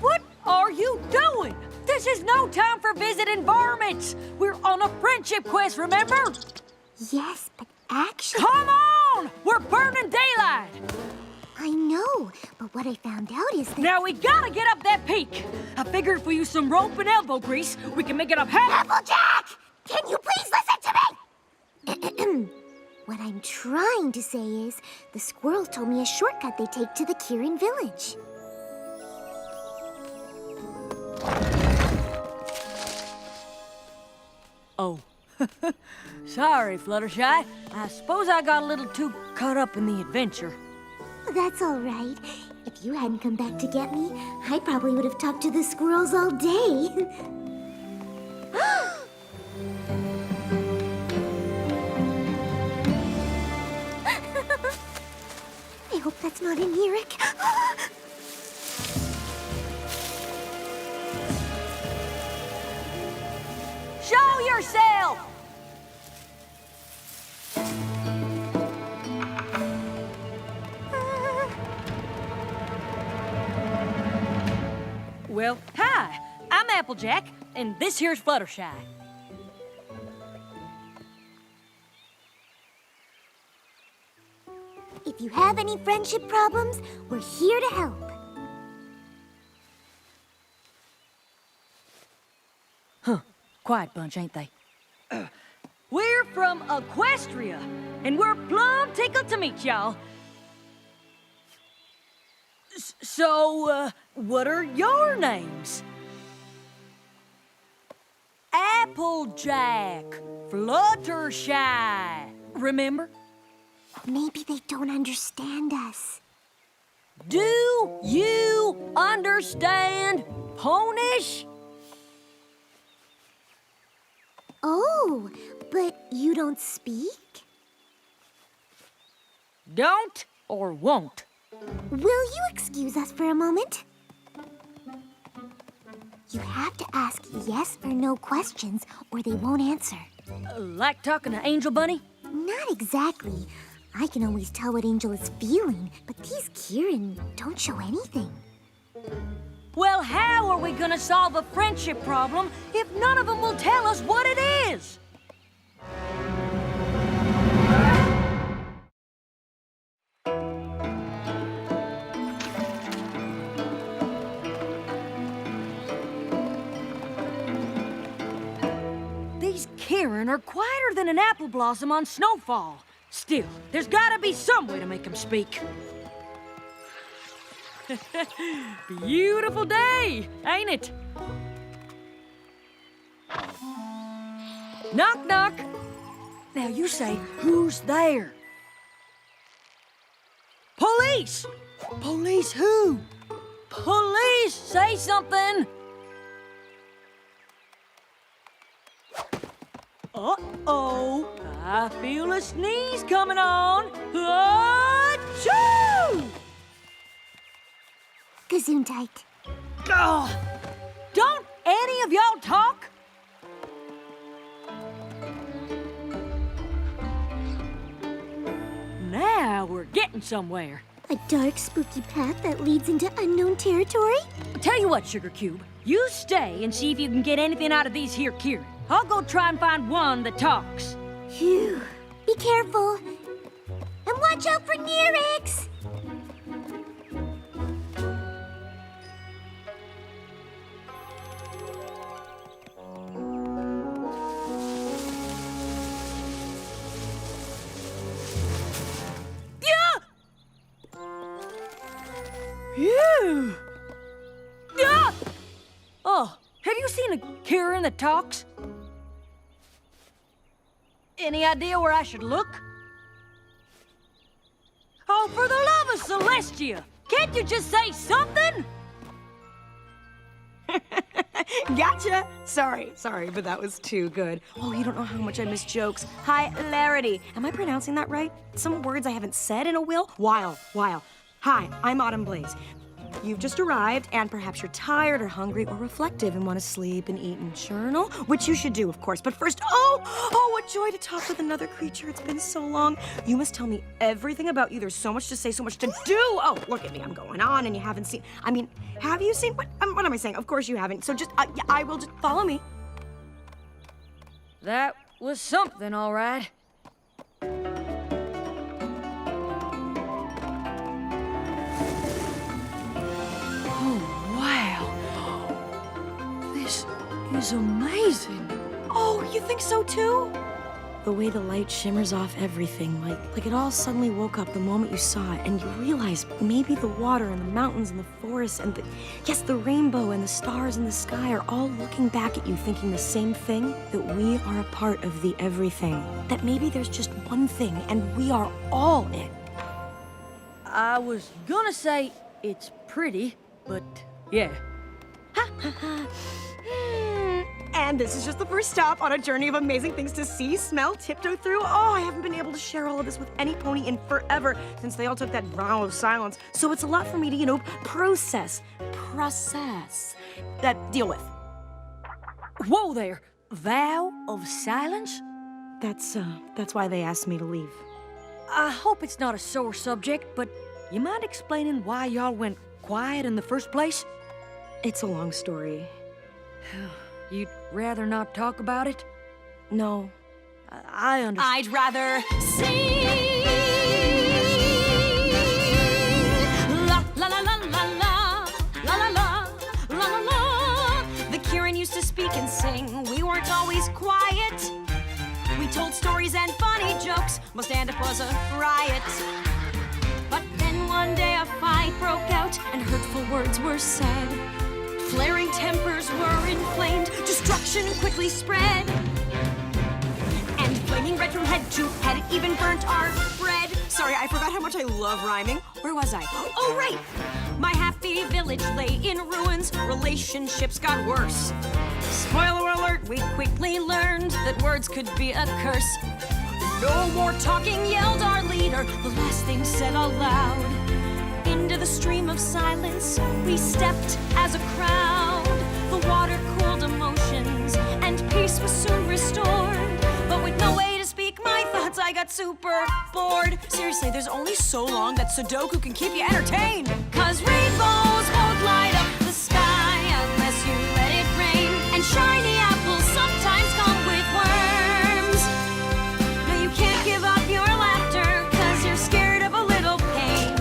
What are you doing? This is no time for visiting varmints. We're on a friendship quest, remember? Yes, but actually... Come on! We're burning daylight! I know, but what I found out is that... Now we gotta get up that peak. I figured if we use some rope and elbow grease, we can make it up half... Applejack! Can you please listen to me? What I'm trying to say is, the squirrels told me a shortcut they take to the Kirin village. Oh. Sorry, Fluttershy. I suppose I got a little too caught up in the adventure. That's all right. If you hadn't come back to get me, I probably would have talked to the squirrels all day. I hope that's not an Eric. Show yourself! Well, hi. I'm Applejack, and this here's Fluttershy. If you have any friendship problems, we're here to help. Huh. Quiet bunch, ain't they? We're from Equestria, and we're plumb tickled to meet y'all. So, what are your names? Applejack, Fluttershy. Remember? Maybe they don't understand us. Do you understand Ponies? Oh, but you don't speak? Don't or won't? Will you excuse us for a moment? You have to ask yes or no questions, or they won't answer. Like talking to Angel Bunny? Not exactly. I can always tell what Angel is feeling, but these Kirin don't show anything. Well, how are we gonna solve a friendship problem if none of them will tell us what it is? These Kirin are quieter than an apple blossom on snowfall. Still, there's gotta be some way to make them speak. Beautiful day, ain't it? Knock, knock. Now you say, who's there? Police! Police who? Police, say something! Uh-oh, I feel a sneeze coming on. Achoo! Gesundheit. Oh, don't any of y'all talk? Now we're getting somewhere. A dark, spooky path that leads into unknown territory? Tell you what, Sugar Cube, you stay and see if you can get anything out of these here Kirin. I'll go try and find one that talks. Phew. Be careful. And watch out for Nerix! Phew! Ah! Oh, have you seen a Kirin that talks? Any idea where I should look? Oh, for the love of Celestia! Can't you just say something? Gotcha! Sorry, but that was too good. Oh, you don't know how much I miss jokes. Hi, Rarity. Am I pronouncing that right? Some words I haven't said in a while. Hi, I'm Autumn Blaze. You've just arrived, and perhaps you're tired or hungry or reflective and want to sleep and eat and journal, which you should do, of course. But first, oh, what joy to talk with another creature. It's been so long. You must tell me everything about you. There's so much to say, so much to do. Oh, look at me. I'm going on, and you haven't seen... I mean, have you seen... What am I saying? Of course you haven't. So just, I will just... Follow me. That was something, all right. Is amazing. Oh, you think so too? The way the light shimmers off everything, like it all suddenly woke up the moment you saw it, and you realize maybe the water and the mountains and the forests and the rainbow and the stars in the sky are all looking back at you thinking the same thing, that we are a part of the everything. That maybe there's just one thing and we are all it. I was gonna say it's pretty, but yeah. And this is just the first stop on a journey of amazing things to see, smell, tiptoe through. Oh, I haven't been able to share all of this with any pony in forever since they all took that vow of silence. So it's a lot for me to, process, deal with. Whoa there, vow of silence? That's why they asked me to leave. I hope it's not a sore subject, but you mind explaining why y'all went quiet in the first place? It's a long story. You'd rather not talk about it? No. I understand. I'd rather sing. La la la la la la la la la la la la. The Kirin used to speak and sing. We weren't always quiet. We told stories and funny jokes. My stand-up was a riot. But then one day a fight broke out and hurtful words were said. Flaring tempers were inflamed, destruction quickly spread. And flaming red from head to head, it even burnt our bread. Sorry, I forgot how much I love rhyming. Where was I? Oh, right! My happy village lay in ruins, relationships got worse. Spoiler alert, we quickly learned that words could be a curse. No more talking, yelled our leader, the last thing said aloud. Into the stream of silence we stepped as a crowd. The water cooled emotions and peace was soon restored. But with no way to speak my thoughts, I got super bored. Seriously, there's only so long that Sudoku can keep you entertained. 'Cause rainbows won't light up the sky unless you let it rain. And shiny apples sometimes come with worms. No, you can't give up your laughter 'cause you're scared of a little pain.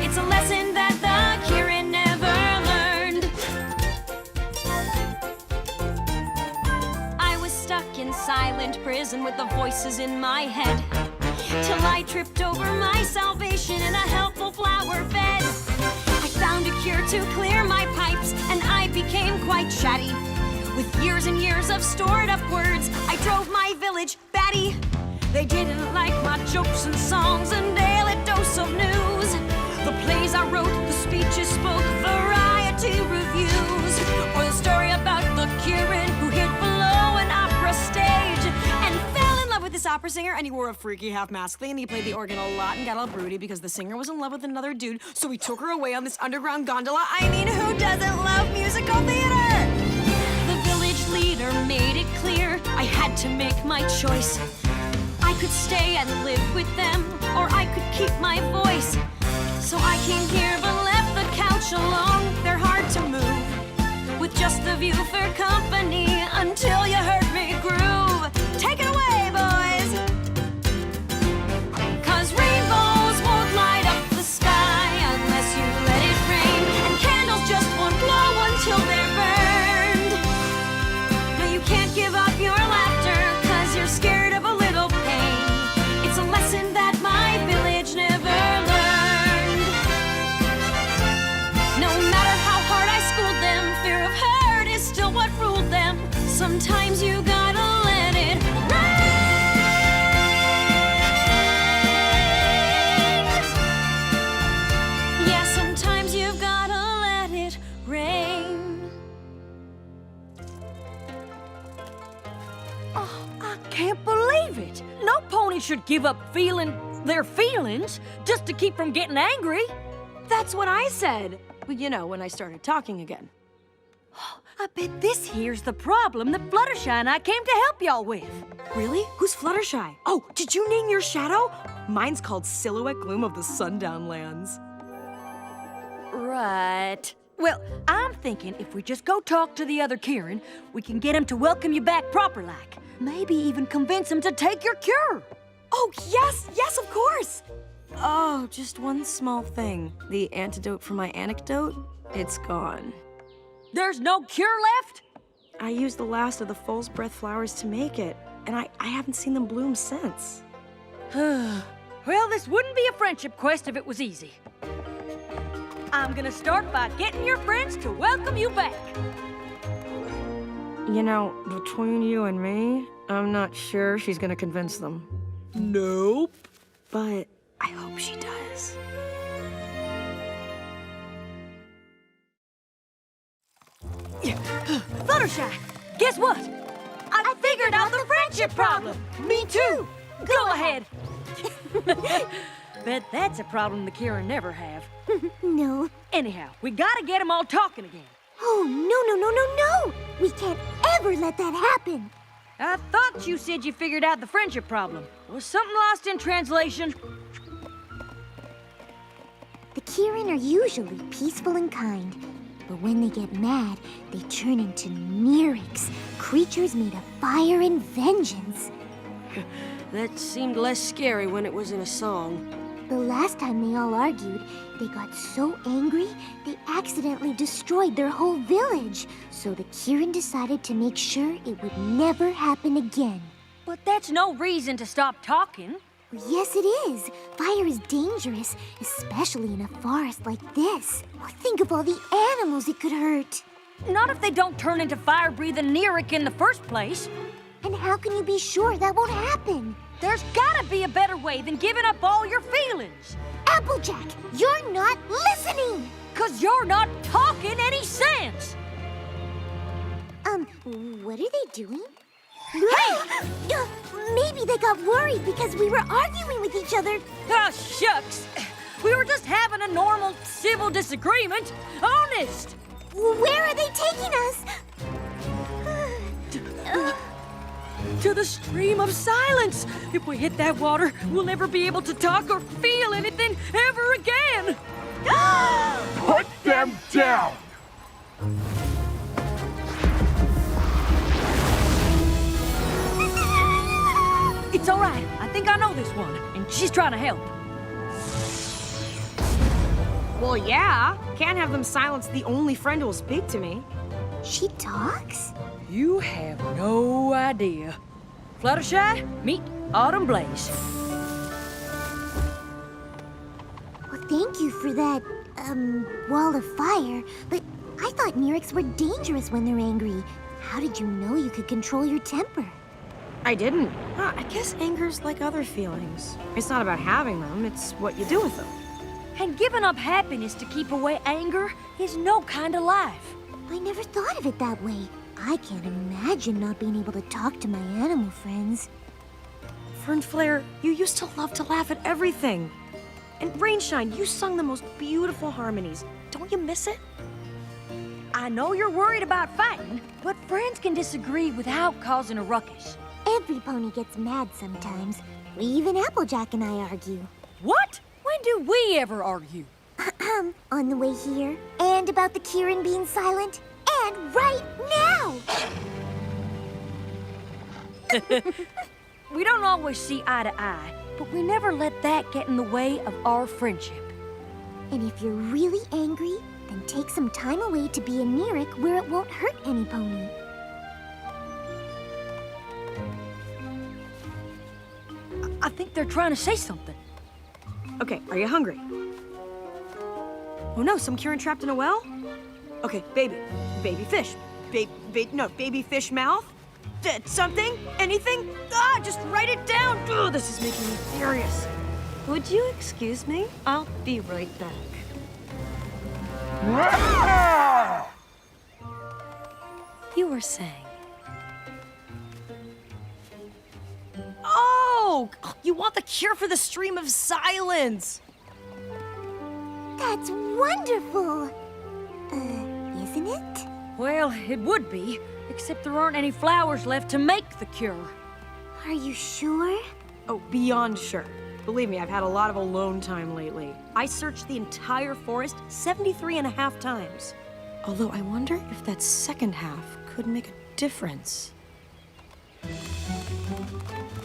It's a lesson that the Kirin never learned. I was stuck in silent prison with the voices in my head, till I tripped over my salvation in a helpful flower bed. I found a cure to clear my pipes, and I became quite chatty. With years and years of stored up words, I drove my village batty. They didn't like my jokes and songs and daily dose of news. The plays I wrote this opera singer, and he wore a freaky half-mask thing, and he played the organ a lot and got all broody because the singer was in love with another dude, so he took her away on this underground gondola. I mean, who doesn't love musical theater? The village leader made it clear I had to make my choice. I could stay and live with them, or I could keep my voice. So I came here but left the couch alone. They're hard to move, with just the view for company, until you heard me groove. Take it away, boys! 'Cause rainbows won't light up the sky unless you let it rain, and candles just won't glow until they're burned. No, you can't give up your laughter 'cause you're scared of a little pain. It's a lesson that my village never learned. No matter how hard I schooled them, fear of hurt is still what ruled them. Sometimes you gotta let it rain. Yeah, sometimes you've gotta let it rain. Oh, I can't believe it. No pony should give up feeling their feelings just to keep from getting angry. That's what I said. Well, you know, when I started talking again. I bet this here's the problem that Fluttershy and I came to help y'all with. Really? Who's Fluttershy? Oh, did you name your shadow? Mine's called Silhouette Gloom of the Sundown Lands. Right. Well, I'm thinking if we just go talk to the other Kirin, we can get him to welcome you back proper-like. Maybe even convince him to take your cure. Oh, yes, of course. Oh, just one small thing. The antidote for my anecdote, it's gone. There's no cure left? I used the last of the false breath flowers to make it, and I haven't seen them bloom since. Well, this wouldn't be a friendship quest if it was easy. I'm gonna start by getting your friends to welcome you back. You know, between you and me, I'm not sure she's gonna convince them. Nope. But I hope she does. Fluttershy, guess what? I figured out the friendship problem. Me too. Go ahead. Bet that's a problem the Kirin never have. No. Anyhow, we gotta get them all talking again. Oh, no. We can't ever let that happen. I thought you said you figured out the friendship problem. Was something lost in translation? The Kirin are usually peaceful and kind, but when they get mad, they turn into Nyrics, creatures made of fire and vengeance. That seemed less scary when it was in a song. The last time they all argued, they got so angry, they accidentally destroyed their whole village. So the Kirin decided to make sure it would never happen again. But that's no reason to stop talking. Yes, it is. Fire is dangerous, especially in a forest like this. Think of all the animals it could hurt. Not if they don't turn into fire-breathing Nyric in the first place. And how can you be sure that won't happen? There's gotta be a better way than giving up all your feelings. Applejack, you're not listening! 'Cause you're not talking any sense. What are they doing? Hey! Maybe they got worried because we were arguing with each other. Oh, shucks. We were just having a normal civil disagreement. Honest. Where are they taking us? To the stream of silence. If we hit that water, we'll never be able to talk or feel anything ever again. Put them down! It's all right. I think I know this one, and she's trying to help. Well, yeah. Can't have them silence the only friend who'll speak to me. She talks? You have no idea. Fluttershy, meet Autumn Blaze. Well, thank you for that, wall of fire. But I thought Nyrics were dangerous when they're angry. How did you know you could control your temper? I didn't. I guess anger's like other feelings. It's not about having them, it's what you do with them. And giving up happiness to keep away anger is no kind of life. I never thought of it that way. I can't imagine not being able to talk to my animal friends. Fernflare, you used to love to laugh at everything. And Rainshine, you sung the most beautiful harmonies. Don't you miss it? I know you're worried about fighting, but friends can disagree without causing a ruckus. Every pony gets mad sometimes. Even Applejack and I argue. What? When do we ever argue? On the way here, and about the Kirin being silent, and right now! We don't always see eye to eye, but we never let that get in the way of our friendship. And if you're really angry, then take some time away to be a Neeric where it won't hurt any pony. I think they're trying to say something. Okay, are you hungry? Oh no, some Kirin trapped in a well? Okay, baby fish. Baby fish mouth? Something? Anything? Just write it down! Ugh, this is making me furious. Would you excuse me? I'll be right back. You were saying... Oh! You want the cure for the stream of silence! That's wonderful! Isn't it? Well, it would be, except there aren't any flowers left to make the cure. Are you sure? Oh, beyond sure. Believe me, I've had a lot of alone time lately. I searched the entire forest 73.5 times. Although I wonder if that second half could make a difference.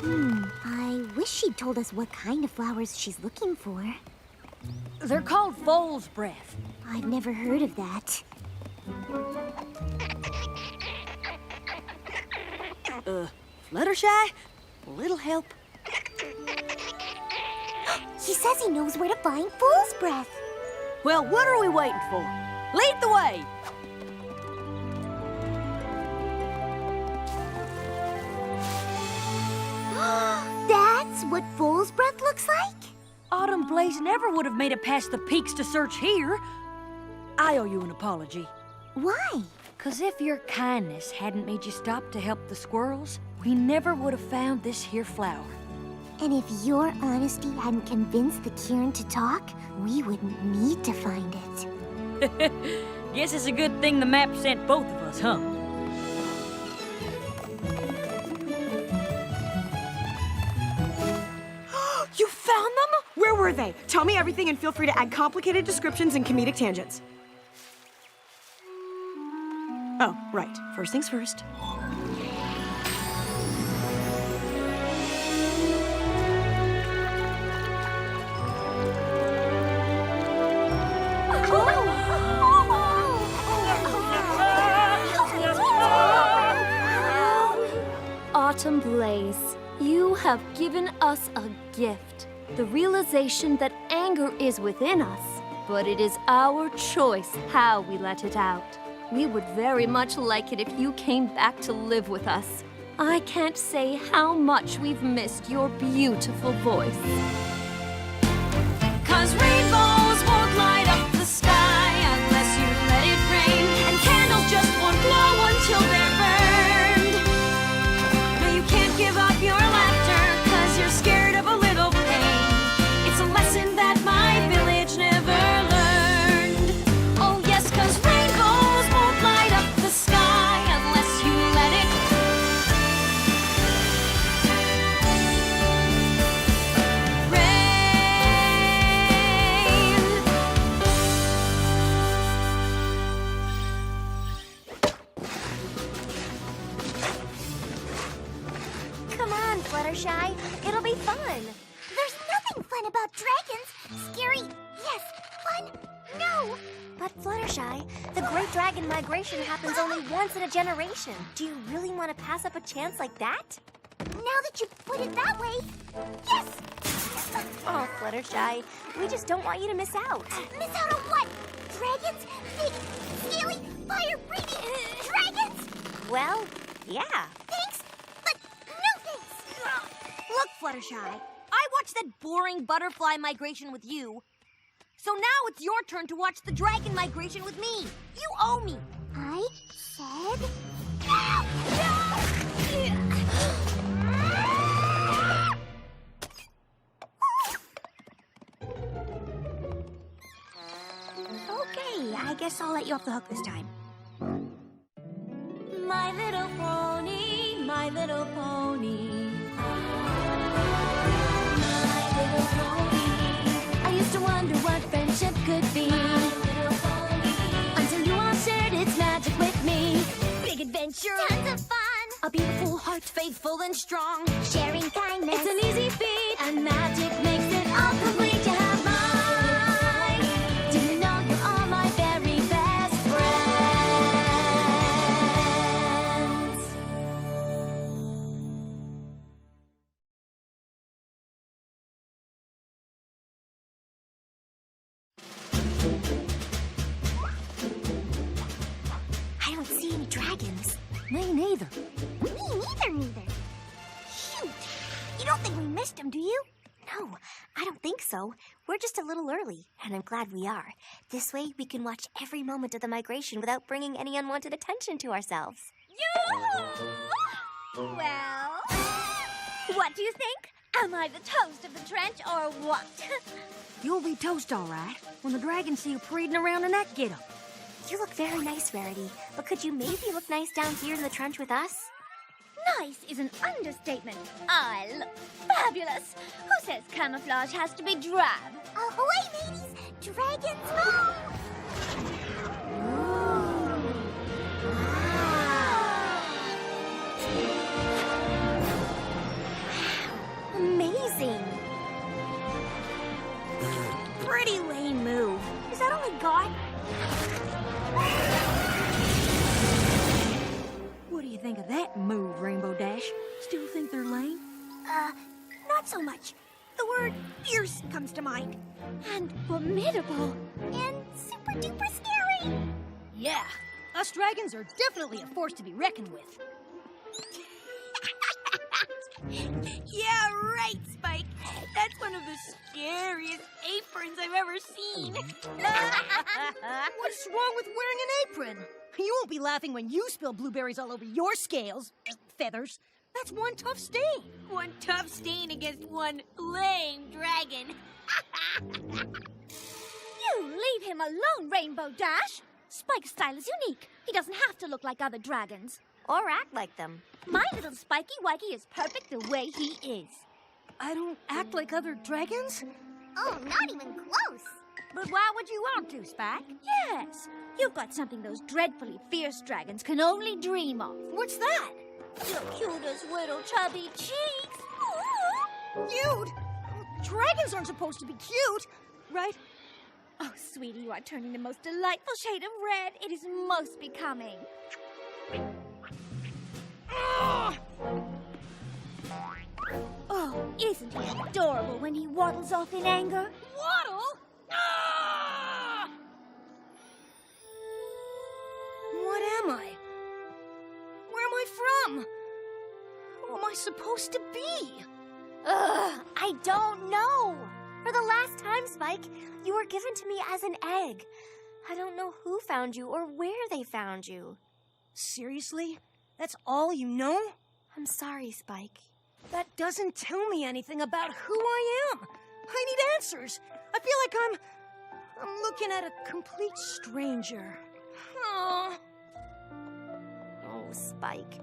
I wish she'd told us what kind of flowers she's looking for. They're called foal's breath. I've never heard of that. Fluttershy? A little help? He says he knows where to find foal's breath. Well, what are we waiting for? Lead the way! That's what foal's breath looks like? Autumn Blaze never would have made it past the peaks to search here. I owe you an apology. Why? 'Cause if your kindness hadn't made you stop to help the squirrels, we never would have found this here flower. And if your honesty hadn't convinced the Kirin to talk, we wouldn't need to find it. Guess it's a good thing the map sent both of us, huh? You found them? Where were they? Tell me everything and feel free to add complicated descriptions and comedic tangents. Oh, right. First things first. Autumn Blaze, you have given us a gift. The realization that anger is within us, but it is our choice how we let it out. We would very much like it if you came back to live with us. I can't say how much we've missed your beautiful voice. 'Cause rainbows won't light up the sky unless you let it rain, and candles just won't glow until they're burned. No, you can't give up your laughter 'cause you're scared of a little pain. It's a lesson that my village never learned. Oh yes, 'cause rainbows won't light up the sky unless you let it Come on, Fluttershy. It'll be fun. There's nothing fun about dragons. Scary, yes. Fun, no. But Fluttershy, the Great Dragon Migration happens only once in a generation. Do you really want to pass up a chance like that? Now that you put it that way, yes! Oh, Fluttershy, we just don't want you to miss out. Miss out on what? Dragons? Big, scaly, fire-breathing dragons? Well, yeah. Thanks, but no thanks. Look, Fluttershy, I watched that boring butterfly migration with you. So now it's your turn to watch the dragon migration with me. You owe me. I said... guess I'll let you off the hook this time. My little pony, my little pony. My little pony. I used to wonder what friendship could be. My little pony. Until you all shared its magic with me. Big adventure. Tons of fun. A beautiful heart, faithful and strong. Sharing kindness. It's an easy feat, and magic makes it all complete. You have mine. Do you know you're all my very best friends? I don't see any dragons. Me neither. Me neither. Shoot! You don't think we missed them, do you? No, I don't think so. We're just a little early, and I'm glad we are. This way, we can watch every moment of the migration without bringing any unwanted attention to ourselves. Well, what do you think? Am I the toast of the trench or what? You'll be toast, all right, when the dragons see you parading around in that getup. You look very nice, Rarity, but could you maybe look nice down here in the trench with us? Nice is an understatement. I look fabulous. Who says camouflage has to be drab? Ahoy, mateys! Dragons home! Amazing! Pretty lame move. Is that all I got? What do you think of that move, Rainbow Dash? Still think they're lame? Not so much. The word fierce comes to mind. And formidable. And super duper scary. Yeah, us dragons are definitely a force to be reckoned with. Yeah, right, Spike. That's one of the scariest aprons I've ever seen. What's wrong with wearing an apron? You won't be laughing when you spill blueberries all over your scales. Feathers. That's one tough stain. One tough stain against one lame dragon. You leave him alone, Rainbow Dash. Spike's style is unique. He doesn't have to look like other dragons. Or act like them. My little Spiky Wikey is perfect the way he is. I don't act like other dragons? Oh, not even close. But why would you want to, Spike? Yes, you've got something those dreadfully fierce dragons can only dream of. What's that? Your cutest little chubby cheeks. Cute? Dragons aren't supposed to be cute, right? Oh, sweetie, you are turning the most delightful shade of red. It is most becoming. Oh, isn't he adorable when he waddles off in anger? Waddle? What am I? Where am I from? Who am I supposed to be? I don't know. For the last time, Spike, you were given to me as an egg. I don't know who found you or where they found you. Seriously? That's all you know? I'm sorry, Spike. That doesn't tell me anything about who I am. I need answers. I feel like I'm looking at a complete stranger. Oh, Spike.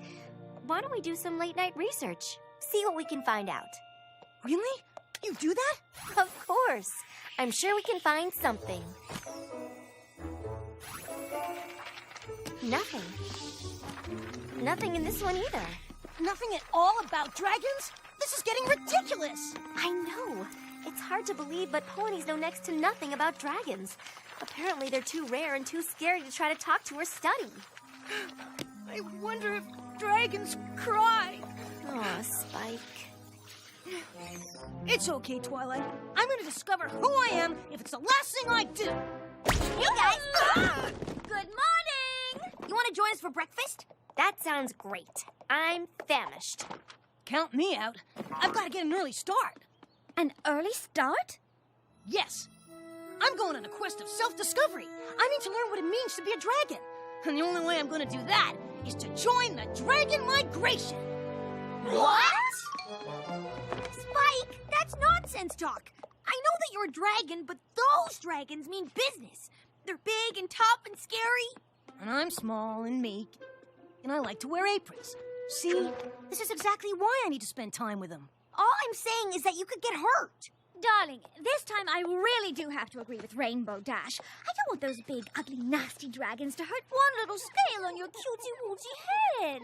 Why don't we do some late-night research? See what we can find out. Really? You do that? Of course. I'm sure we can find something. Nothing. Nothing in this one either. Nothing at all about dragons? This is getting ridiculous! I know. It's hard to believe, but ponies know next to nothing about dragons. Apparently they're too rare and too scary to try to talk to or study. I wonder if dragons cry. Aw, Spike. It's okay, Twilight. I'm gonna discover who I am if it's the last thing I do. You guys! Good morning! You want to join us for breakfast? That sounds great. I'm famished. Count me out. I've got to get an early start. An early start? Yes. I'm going on a quest of self-discovery. I need to learn what it means to be a dragon. And the only way I'm going to do that is to join the dragon migration. What? Spike, that's nonsense talk. I know that you're a dragon, but those dragons mean business. They're big and tough and scary. And I'm small and meek. And I like to wear aprons. See, this is exactly why I need to spend time with them. All I'm saying is that you could get hurt. Darling, this time I really do have to agree with Rainbow Dash. I don't want those big, ugly, nasty dragons to hurt one little scale on your cutesy-wootsy head.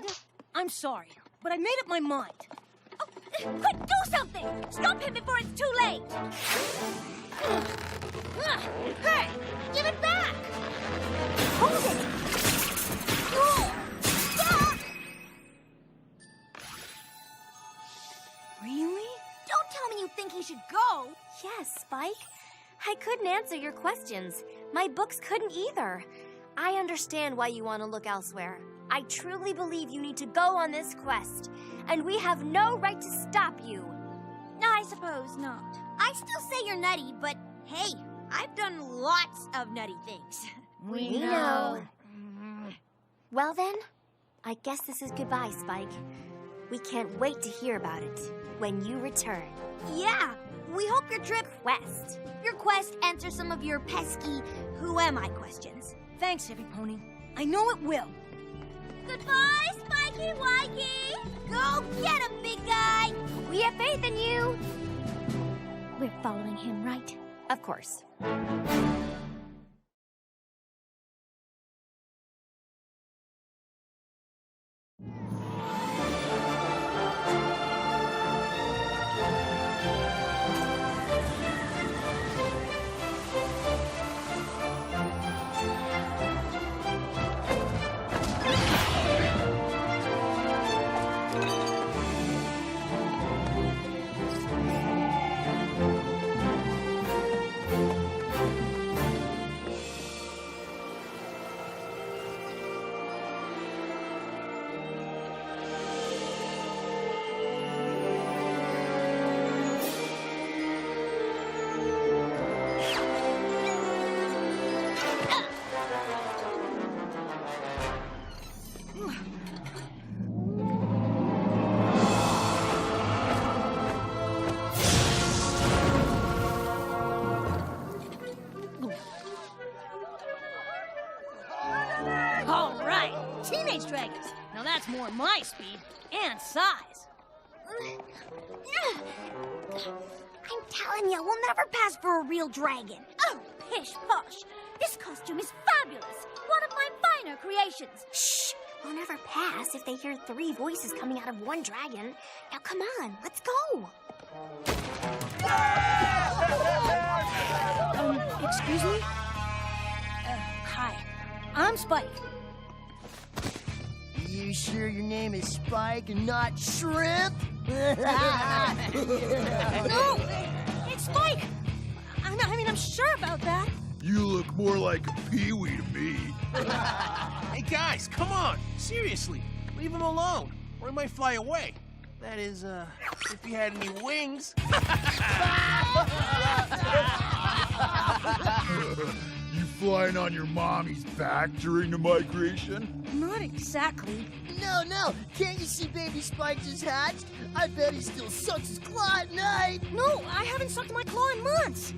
I'm sorry, but I made up my mind. Oh, quick, do something! Stop him before it's too late! Hey, give it back! Hold it! Really? Don't tell me you think he should go. Yes, Spike. I couldn't answer your questions. My books couldn't either. I understand why you want to look elsewhere. I truly believe you need to go on this quest, and we have no right to stop you. I suppose not. I still say you're nutty, but hey, I've done lots of nutty things. We know. Well then, I guess this is goodbye, Spike. We can't wait to hear about it when you return. Yeah, we hope your quest answers some of your pesky who am I questions. Thanks, everypony. I know it will. Goodbye, Spiky Wikey! Go get him, big guy! We have faith in you! We're following him, right? Of course. All right, teenage dragons. Now that's more my speed and size. I'm telling you, we'll never pass for a real dragon. Oh, pish posh. This costume is fabulous. One of my finer creations. Shh! We'll never pass if they hear 3 voices coming out of one dragon. Now come on, let's go! Excuse me? Hi, I'm Spike. You sure your name is Spike and not Shrimp? No! It's Spike! I'm sure about that. You look more like a peewee to me. Hey guys, come on! Seriously, leave him alone, or he might fly away. That is, if he had any wings. You flying on your mommy's back during the migration? Not exactly. No, can't you see baby Spike just hatched? I bet he still sucks his claw at night. No, I haven't sucked my claw in months.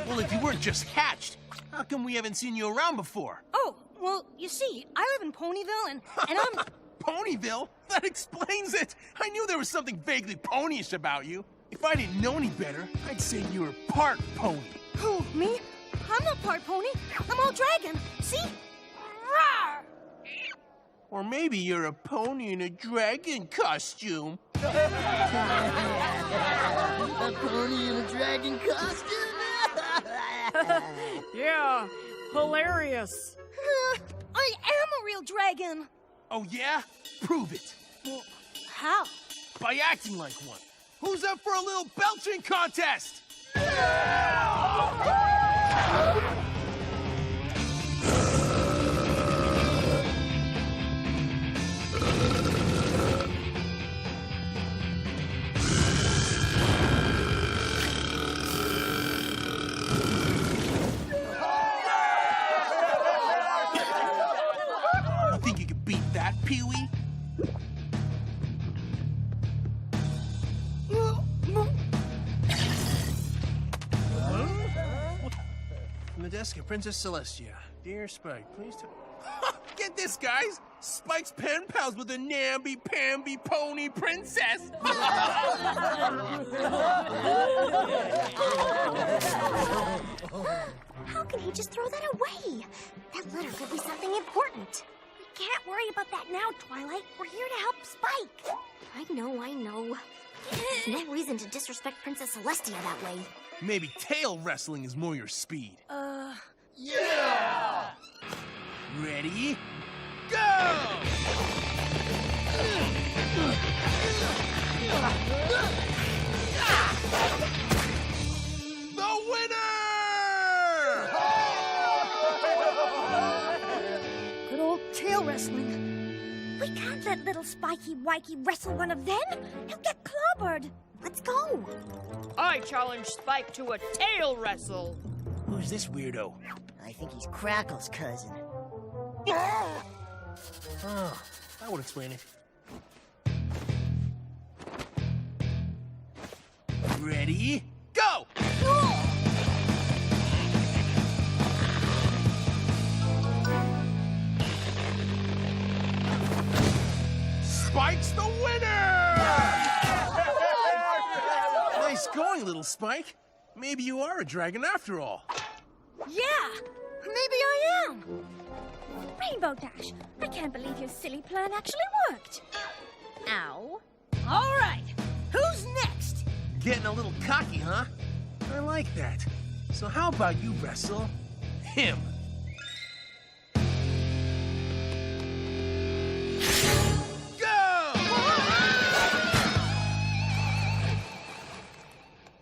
Well, if you weren't just hatched, how come we haven't seen you around before? Oh, well, you see, I live in Ponyville and I'm... Ponyville? That explains it! I knew there was something vaguely ponyish about you. If I didn't know any better, I'd say you were part pony. Who, me? I'm not part pony. I'm all dragon. See? Rawr! Or maybe you're a pony in a dragon costume. A pony in a dragon costume? Yeah, hilarious. I am a real dragon. Oh yeah? Prove it. Well, how? By acting like one. Who's up for a little belching contest? Think you could beat that, Pee-wee? desk of Princess Celestia. Dear Spike, please tell... Get this, guys! Spike's pen pals with the namby-pamby pony princess! How can he just throw that away? That letter could be something important. We can't worry about that now, Twilight. We're here to help Spike. I know. There's no reason to disrespect Princess Celestia that way. Maybe tail wrestling is more your speed. Yeah! Ready? Go! The winner! Good old tail wrestling. We can't let little Spiky Wikey wrestle one of them. He'll get clobbered. Let's go. I challenge Spike to a tail wrestle. Who's this weirdo? I think he's Crackle's cousin. Oh, that would explain it. Ready? Go! Spike's the winner! Nice going, little Spike. Maybe you are a dragon after all. Yeah, maybe I am. Rainbow Dash, I can't believe your silly plan actually worked. Ow. All right, who's next? Getting a little cocky, huh? I like that. So how about you wrestle him? Go!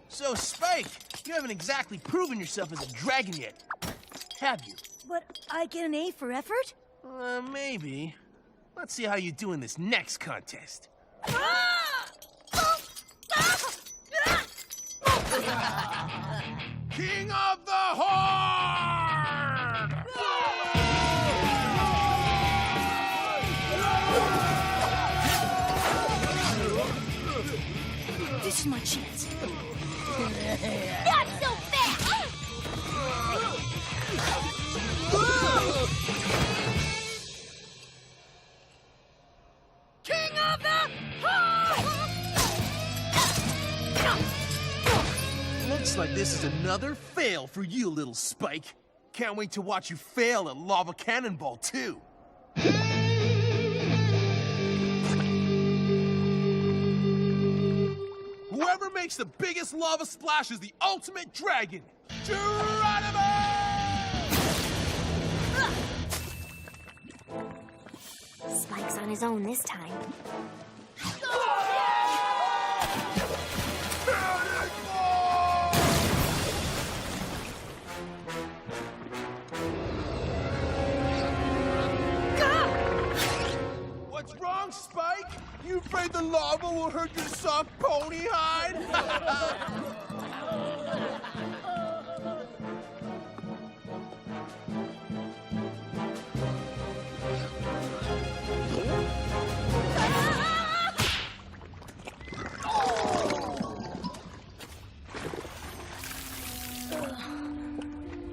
So, Spike, you haven't exactly proven yourself as a dragon yet, have you? But I get an A for effort? Maybe. Let's see how you do in this next contest. King of the Horde! This is my chance. Not so fast! King of the Horde! Looks like this is another fail for you, little Spike. Can't wait to watch you fail at Lava Cannonball, too. Whoever makes the biggest lava splash is the ultimate dragon, Geronimo! Spike's on his own this time. What's wrong, Spike? You afraid the lava will hurt your soft pony hide?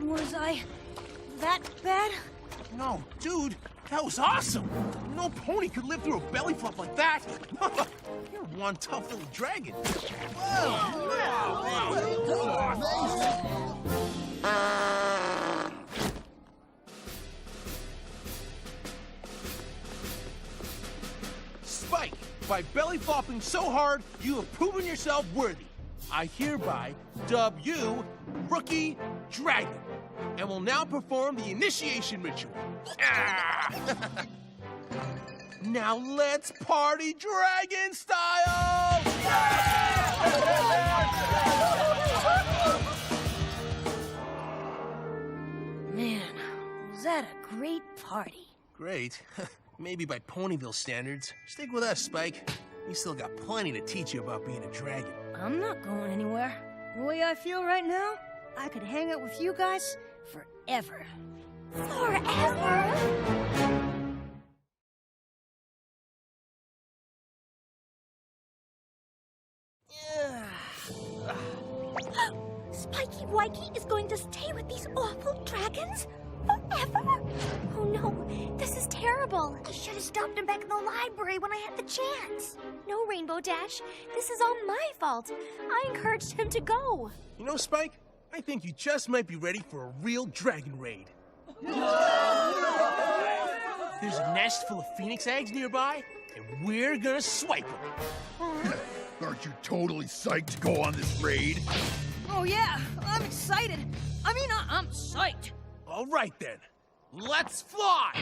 Was I that bad? No, dude, that was awesome. No pony could live through a belly flop like that. You're one tough little dragon. Spike, by belly flopping so hard, you have proven yourself worthy. I hereby dub you Rookie Dragon, and will now perform the initiation ritual. Now let's party dragon style! Man, was that a great party. Great. Maybe by Ponyville standards. Stick with us, Spike. We still got plenty to teach you about being a dragon. I'm not going anywhere. The way I feel right now, I could hang out with you guys forever. Forever? Spiky Wikey is going to stay with these awful dragons forever? Oh no, this is terrible. I should have stopped him back in the library when I had the chance. No, Rainbow Dash, this is all my fault. I encouraged him to go. You know, Spike, I think you just might be ready for a real dragon raid. There's a nest full of phoenix eggs nearby, and we're gonna swipe them. Aren't you totally psyched to go on this raid? Oh yeah, I'm excited. I'm psyched. All right then, let's fly!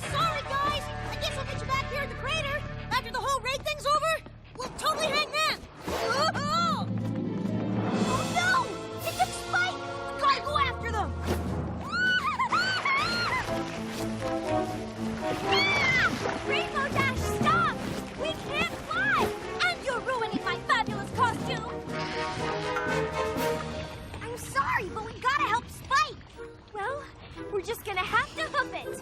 Sorry guys, I guess I'll meet you back here at the crater. After the whole raid thing's over, we'll totally hang then. Oh no! It's a Spike! We gotta go after them! Rainbow Dash, stop! We can't fly! And you're ruining my fabulous costume! I'm sorry, but we gotta help Spike! Well, we're just gonna have to hoof it!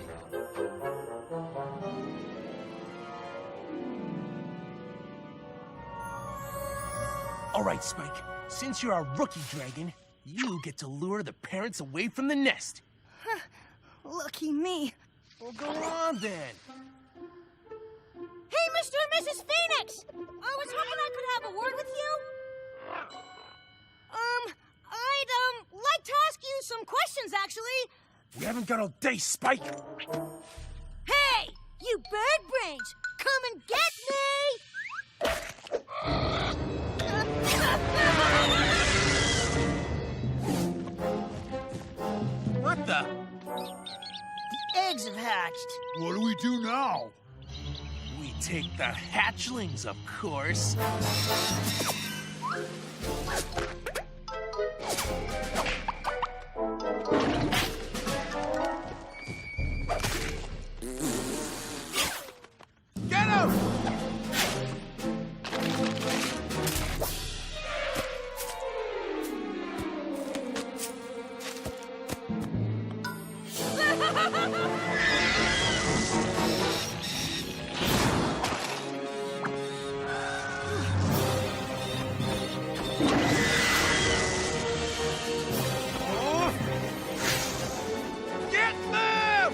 All right, Spike, since you're our rookie dragon, you get to lure the parents away from the nest. Lucky me. Well, go on then. Hey, Mr. and Mrs. Phoenix! I was hoping I could have a word with you. I'd like to ask you some questions, actually. We haven't got all day, Spike. Hey, you bird brains, come and get me! What the? The eggs have hatched. What do we do now? We take the hatchlings, of course. Get him! Get them!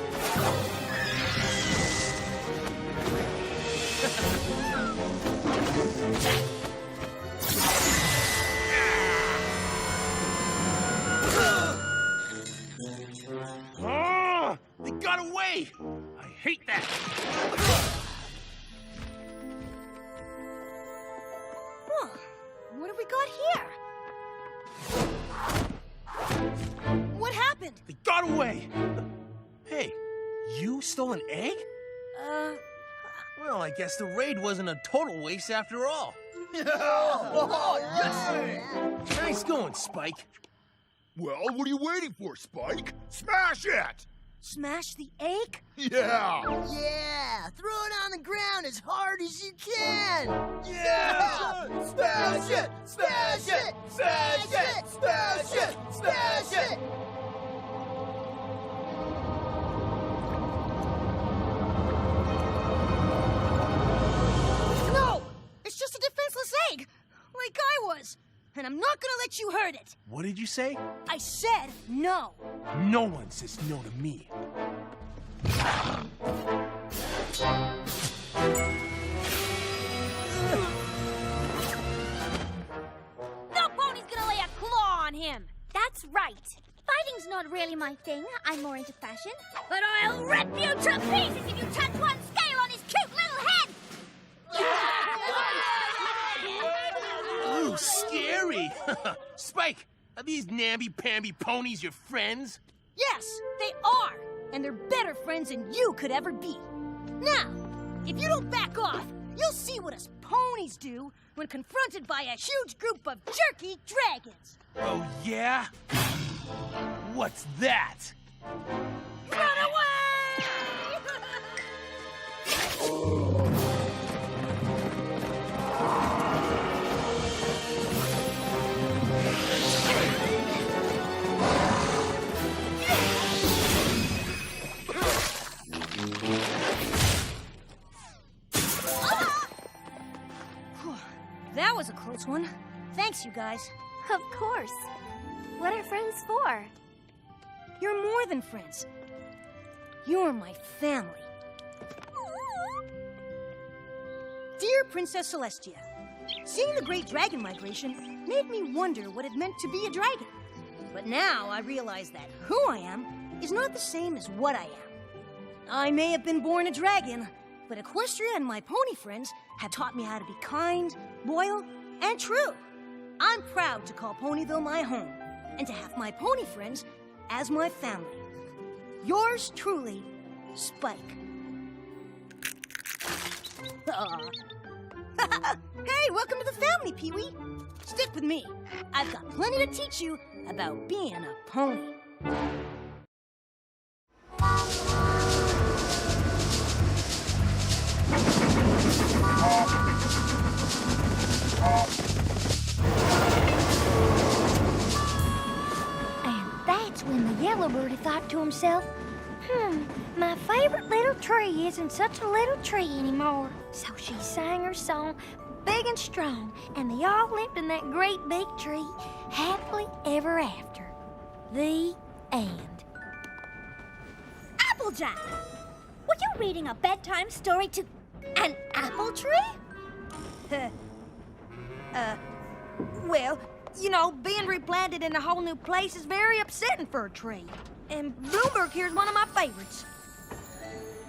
Oh, they got away! I hate that! Huh, what have we got here? What happened? They got away! Hey, you stole an egg? Well, I guess the raid wasn't a total waste after all. Nice going, Spike. Well, what are you waiting for, Spike? Smash it! Smash the egg? Yeah! Yeah, throw it on the ground as hard as you can. Yeah! Smash it! Smash it! Smash it! Smash it! Smash it! No! It's just a defenseless egg, like I was. And I'm not gonna let you hurt it. What did you say? I said no. No one says no to me. No pony's gonna lay a claw on him! That's right. Fighting's not really my thing. I'm more into fashion. But I'll rip you to pieces if you touch one scale on his cute little head! Ooh, scary! Spike, are these namby-pamby ponies your friends? Yes, they are. And they're better friends than you could ever be. Now, if you don't back off, you'll see what us ponies do when confronted by a huge group of jerky dragons. Oh, yeah? What's that? Run away! That was a close one. Thanks, you guys. Of course. What are friends for? You're more than friends. You're my family. Dear Princess Celestia, seeing the Great Dragon Migration made me wonder what it meant to be a dragon. But now I realize that who I am is not the same as what I am. I may have been born a dragon, but Equestria and my pony friends have taught me how to be kind, loyal, and true. I'm proud to call Ponyville my home and to have my pony friends as my family. Yours truly, Spike. Hey, welcome to the family, Pee-wee. Stick with me. I've got plenty to teach you about being a pony. And that's when the yellow birdie thought to himself, my favorite little tree isn't such a little tree anymore. So she sang her song big and strong, and they all lived in that great big tree happily ever after. The end. Applejack! Were you reading a bedtime story to an apple tree? Well, you know, being replanted in a whole new place is very upsetting for a tree. And Bloomberg here's one of my favorites.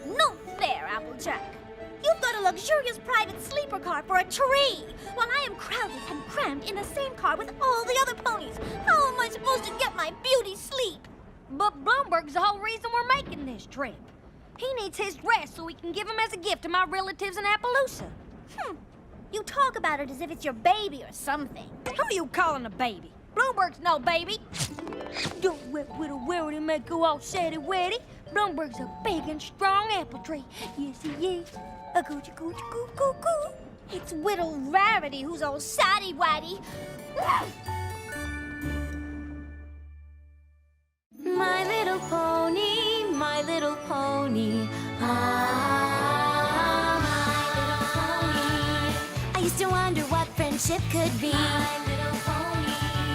No fair, Applejack. You've got a luxurious private sleeper car for a tree, while I am crowded and crammed in the same car with all the other ponies. How am I supposed to get my beauty sleep? But Bloomberg's the whole reason we're making this trip. He needs his rest so we can give him as a gift to my relatives in Appaloosa. You talk about it as if it's your baby or something. Who are you calling a baby? Bloomberg's no baby. Don't let little Rarity make go all saddy-waddy. Bloomberg's a big and strong apple tree. Yes, he is. A coochie coochie coo coo coo. It's little Rarity who's all saddy-waddy. My little pony, my little pony. Ah, my little pony. I used to wonder what friendship could be. My little pony.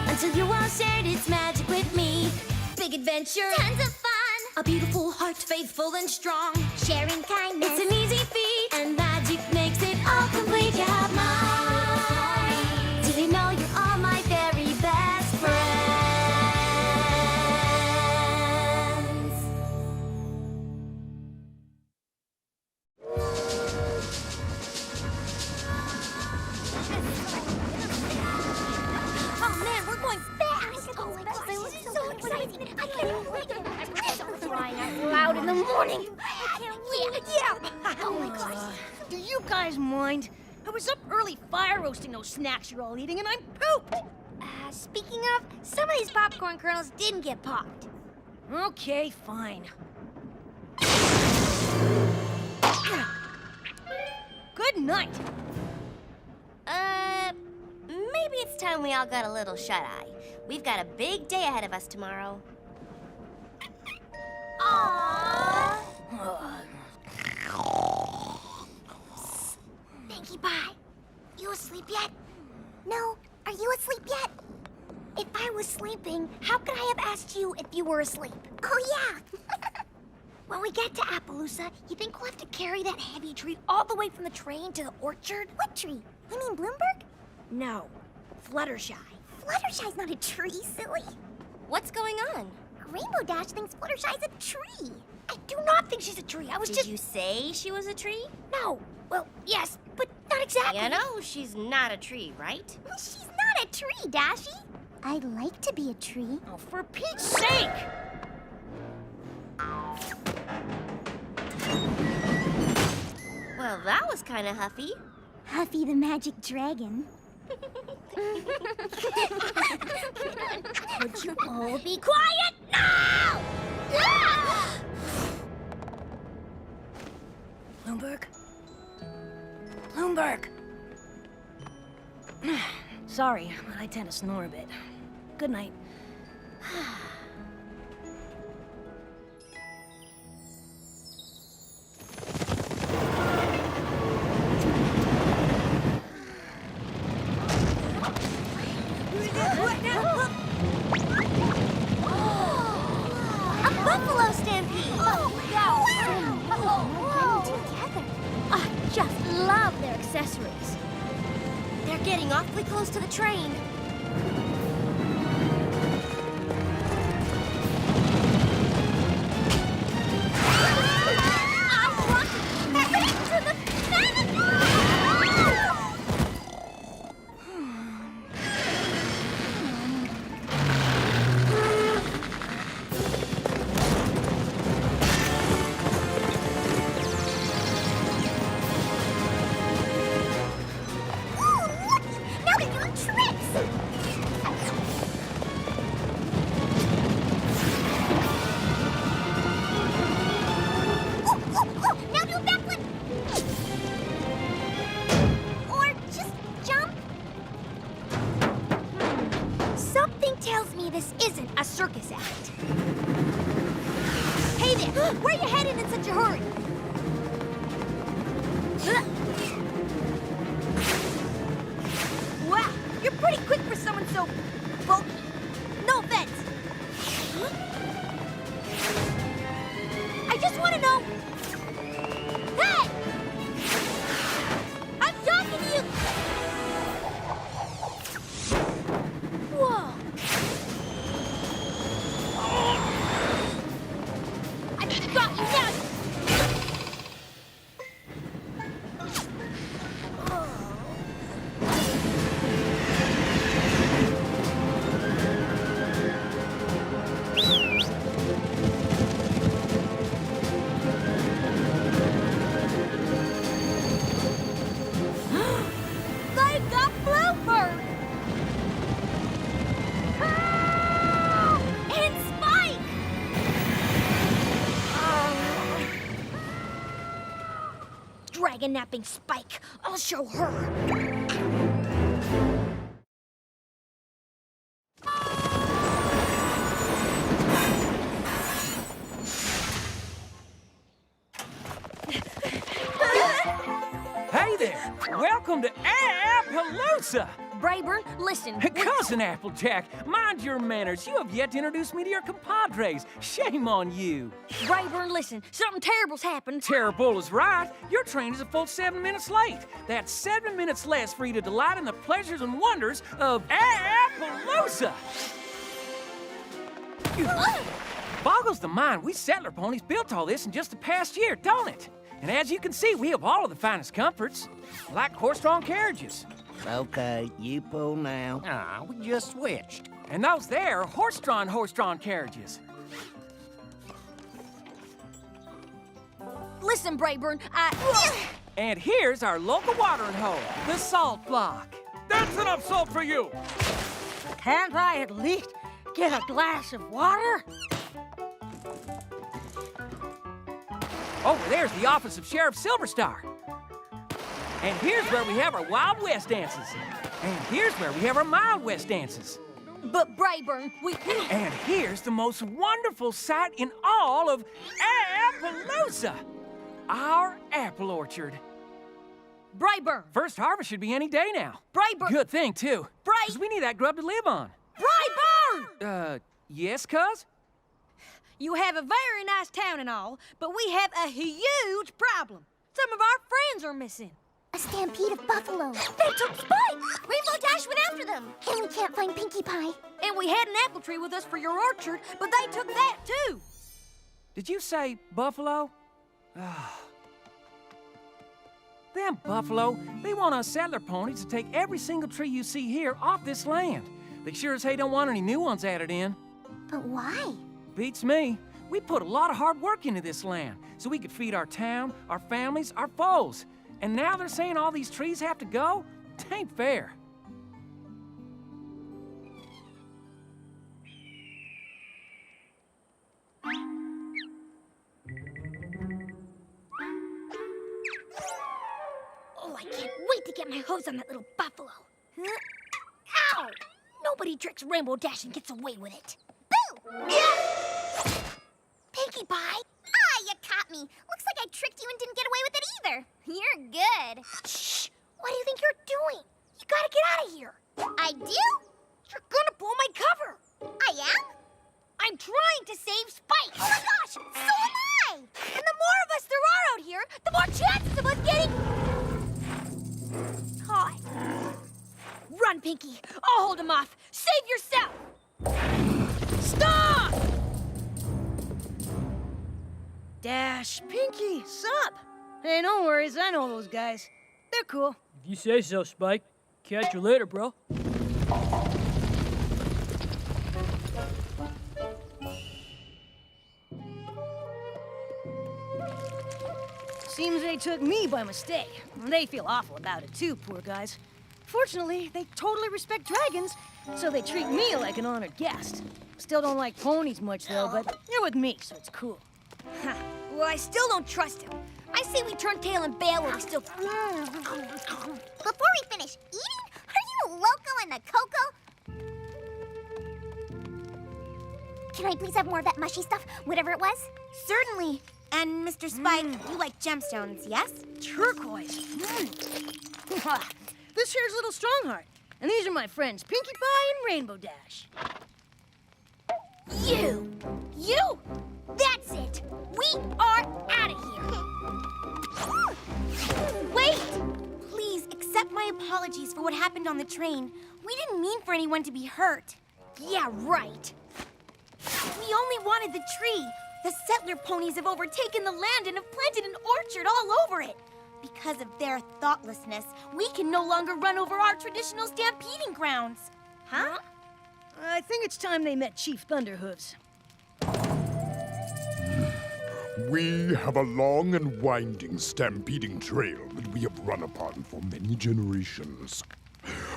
Until you all shared its magic with me. Big adventure. Tons of fun. A beautiful heart, faithful and strong. Sharing kindness. It's an easy feat, and magic makes it all complete. You have mine. Did you know you're all my very best friends? Oh man, we're going fast. Oh my gosh, this is so exciting. I can't believe it. I'm so crying out loud in the morning. I can't wait. Yeah. Oh my gosh. Do you guys mind? I was up early fire roasting those snacks you're all eating, and I'm pooped. Speaking of, some of these popcorn kernels didn't get popped. Okay, fine. Good night. Maybe it's time we all got a little shut-eye. We've got a big day ahead of us tomorrow. Aww. Pinkie Pie, you asleep yet? No, are you asleep yet? If I was sleeping, how could I have asked you if you were asleep? Oh, yeah. When we get to Appaloosa, you think we'll have to carry that heavy tree all the way from the train to the orchard? What tree? You mean Bloomberg? No, Fluttershy. Fluttershy's not a tree, silly. What's going on? Rainbow Dash thinks Fluttershy's a tree. I do not think she's a tree. Did you say she was a tree? No. Well, yes, but not exactly. You know, she's not a tree, right? She's not a tree, Dashy. I'd like to be a tree. Oh, for Pete's sake! Well, that was kind of huffy. Huffy the magic dragon. Would you all be quiet now? Bloomberg? Bloomberg! Sorry, but I tend to snore a bit. Good night. We're getting awfully close to the train. Circus act. Hey there! Where you headed in such a hurry? Wow, you're pretty quick for someone so bulky. No offense. I just want to know. Hey! I'm talking to you. Whoa. Got you down! They got Bluebird! And Spike! Dragon napping Spike. I'll show her. Hey there! Welcome to Appaloosa! Brayburn, listen. Cousin Applejack, mind your manners. You have yet to introduce me to your compadres. Shame on you. Brayburn, listen. Something terrible's happened. Terrible is right. Your train is a full 7 minutes late. That's 7 minutes less for you to delight in the pleasures and wonders of Appaloosa. Boggles the mind. We settler ponies built all this in just the past year, don't it? And as you can see, we have all of the finest comforts, like horse-drawn carriages. Okay, you pull now. Ah, we just switched. And those there are horse-drawn carriages. Listen, Brayburn, And here's our local watering hole, the salt block. That's enough salt for you! Can't I at least get a glass of water? Over there's the office of Sheriff Silverstar. And here's where we have our Wild West dances. And here's where we have our Mild West dances. But Brayburn, we... And here's the most wonderful sight in all of Appaloosa. Our apple orchard. Brayburn. First harvest should be any day now. Brayburn. Good thing, too. Because we need that grub to live on. Brayburn! Yes, cuz? You have a very nice town and all, but we have a huge problem. Some of our friends are missing. A stampede of buffalo. They took Spike! Rainbow Dash went after them. And we can't find Pinkie Pie. And we had an apple tree with us for your orchard, but they took that too. Did you say buffalo? Them buffalo, they want us settler ponies to take every single tree you see here off this land. They sure as hey don't want any new ones added in. But why? Beats me. We put a lot of hard work into this land so we could feed our town, our families, our foes. And now they're saying all these trees have to go? Tain't fair. Oh, I can't wait to get my hose on that little buffalo. Ow! Nobody tricks Rainbow Dash and gets away with it. Boo! Pinkie Pie! Ah, you caught me. Looks like I tricked you and didn't get away with it either. You're good. Shh! What do you think you're doing? You gotta get out of here. I do? You're gonna blow my cover. I am? I'm trying to save Spike. Oh my gosh! So am I! And the more of us there are out here, the more chances of us getting caught. on, Pinkie. I'll hold him off. Save yourself! Stop! Dash, Pinkie, sup? Hey, no worries. I know those guys. They're cool. If you say so, Spike. Catch you later, bro. Seems they took me by mistake. They feel awful about it too, poor guys. Fortunately, they totally respect dragons, so they treat me like an honored guest. Still don't like ponies much though, but you're with me, so it's cool. Huh. Well, I still don't trust him. I say we turn tail and bail while we still... Before we finish eating? Are you loco in the cocoa? Can I please have more of that mushy stuff, whatever it was? Certainly. And Mr. Spike, you like gemstones, yes? Turquoise. This here's Little Strongheart. And these are my friends, Pinkie Pie and Rainbow Dash. You! That's it! We are out of here! Wait! Please, accept my apologies for what happened on the train. We didn't mean for anyone to be hurt. Yeah, right. We only wanted the tree. The settler ponies have overtaken the land and have planted an orchard all over it. Because of their thoughtlessness, we can no longer run over our traditional stampeding grounds. Huh? I think it's time they met Chief Thunderhooves. We have a long and winding stampeding trail that we have run upon for many generations.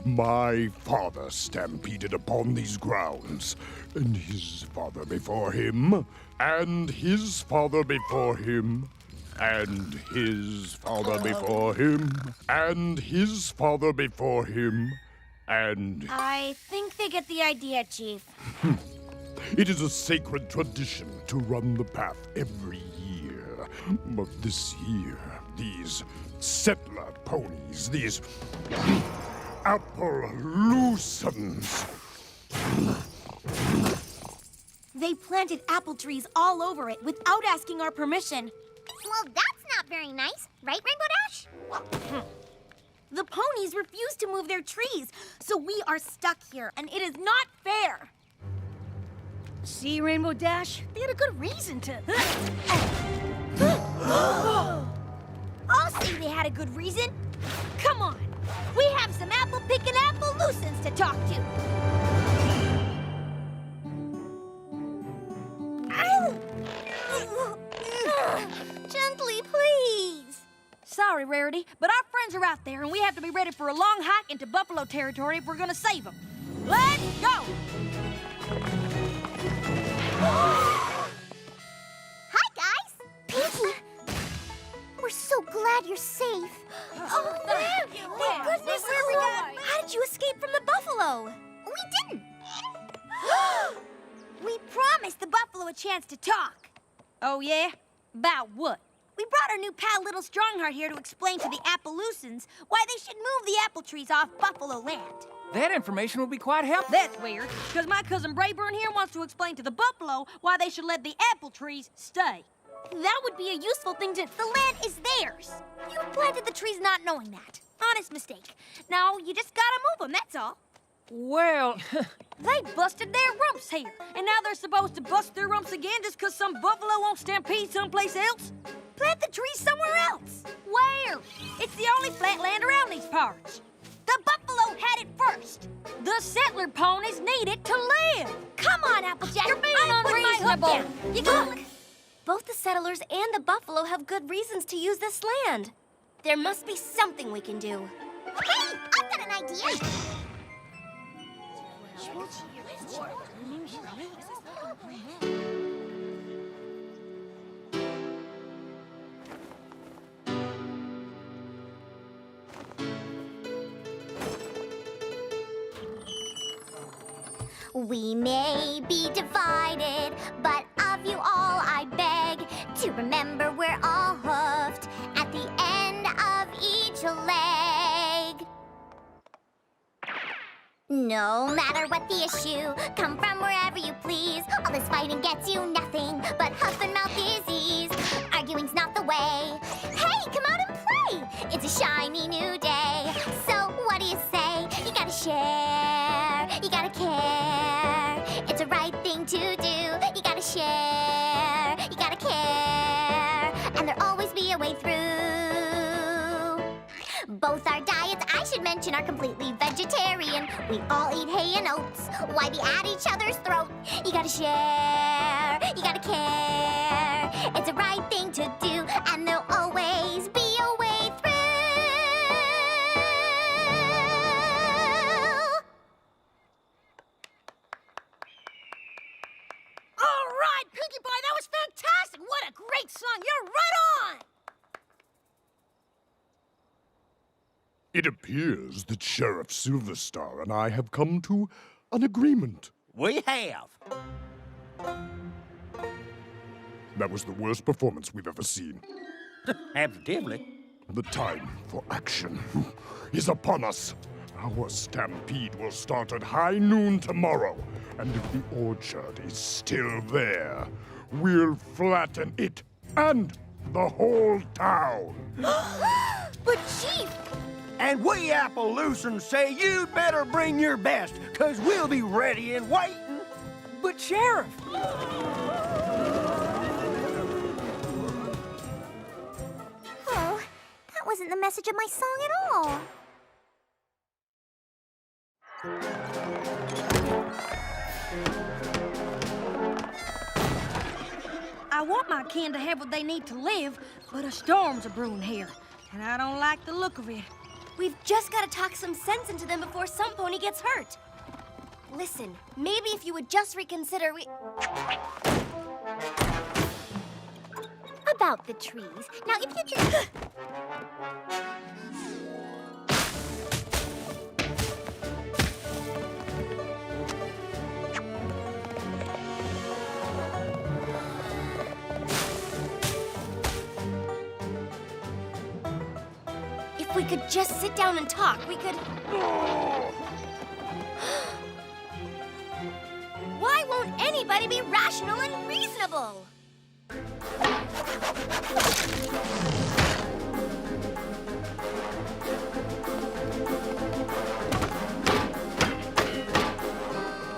My father stampeded upon these grounds, and his father before him, and his father before him, and his father before him, and his father before him, and... I think they get the idea, Chief. It is a sacred tradition to run the path every year. But this year, these settler ponies, these Appaloosans... They planted apple trees all over it without asking our permission. Well, that's not very nice, right, Rainbow Dash? The ponies refuse to move their trees, so we are stuck here, and it is not fair. See, Rainbow Dash? They had a good reason to... I'll say they had a good reason. Come on, we have some apple-picking Appaloosans to talk to. Gently, please. Sorry, Rarity, but our friends are out there, and we have to be ready for a long hike into buffalo territory if we're gonna save them. Let's go! Hi, guys. Pinkie, we're so glad you're safe. Oh, thank goodness. How did you escape from the buffalo? We didn't. We promised the buffalo a chance to talk. Oh, yeah? About what? We brought our new pal Little Strongheart here to explain to the Appaloosans why they should move the apple trees off buffalo land. That information will be quite helpful. That's weird, because my cousin Brayburn here wants to explain to the buffalo why they should let the apple trees stay. That would be a useful thing to... The land is theirs. You planted the trees not knowing that. Honest mistake. Now, you just gotta move them, that's all. Well... They busted their rumps here, and now they're supposed to bust their rumps again just because some buffalo won't stampede someplace else? Plant the trees somewhere else. Where? It's the only flat land around these parts. The buffalo had it first. The settler ponies need it to live. Come on, Applejack. You're being I'm putting my hook unreasonable. down. You look. Both the settlers and the buffalo have good reasons to use this land. There must be something we can do. Hey, I've got an idea. We may be divided, but of you all I beg to remember we're all hoofed at the end of each leg. No matter what the issue, come from wherever you please. All this fighting gets you nothing but huff and mouth disease. Arguing's not the way. Hey, come out and play! It's a shiny new day. So what do you say? You gotta share. mention are completely vegetarian. We all eat hay and oats. Why be at each other's throat? You gotta share, you gotta care. It's the right thing to do, and there'll always be a way through. All right, Pinkie Pie, that was fantastic. What a great song. You're right on. It appears that Sheriff Silverstar and I have come to an agreement. We have. That was the worst performance we've ever seen. Absolutely. The time for action is upon us. Our stampede will start at high noon tomorrow, and if the orchard is still there, we'll flatten it and the whole town. But Chief! And we Appaloosans say you'd better bring your best, 'cause we'll be ready and waiting. But Sheriff! Oh, that wasn't the message of my song at all. I want my kin to have what they need to live, but a storm's a-brewing here, and I don't like the look of it. We've just got to talk some sense into them before some pony gets hurt. Listen, maybe if you would just reconsider, About the trees. Now, if you just... if we could just sit down and talk, we could... Why won't anybody be rational and reasonable?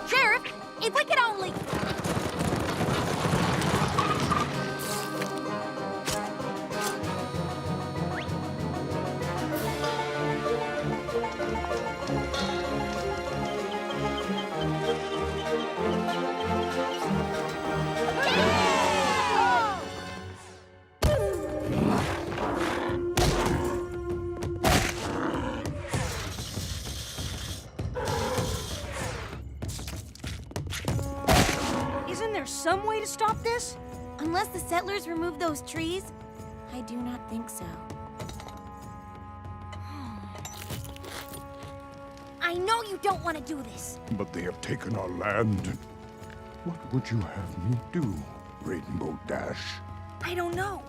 Sheriff, if we could only... Isn't there some way to stop this? Unless the settlers remove those trees, I do not think so. I know you don't want to do this. But they have taken our land. What would you have me do, Rainbow Dash? I don't know.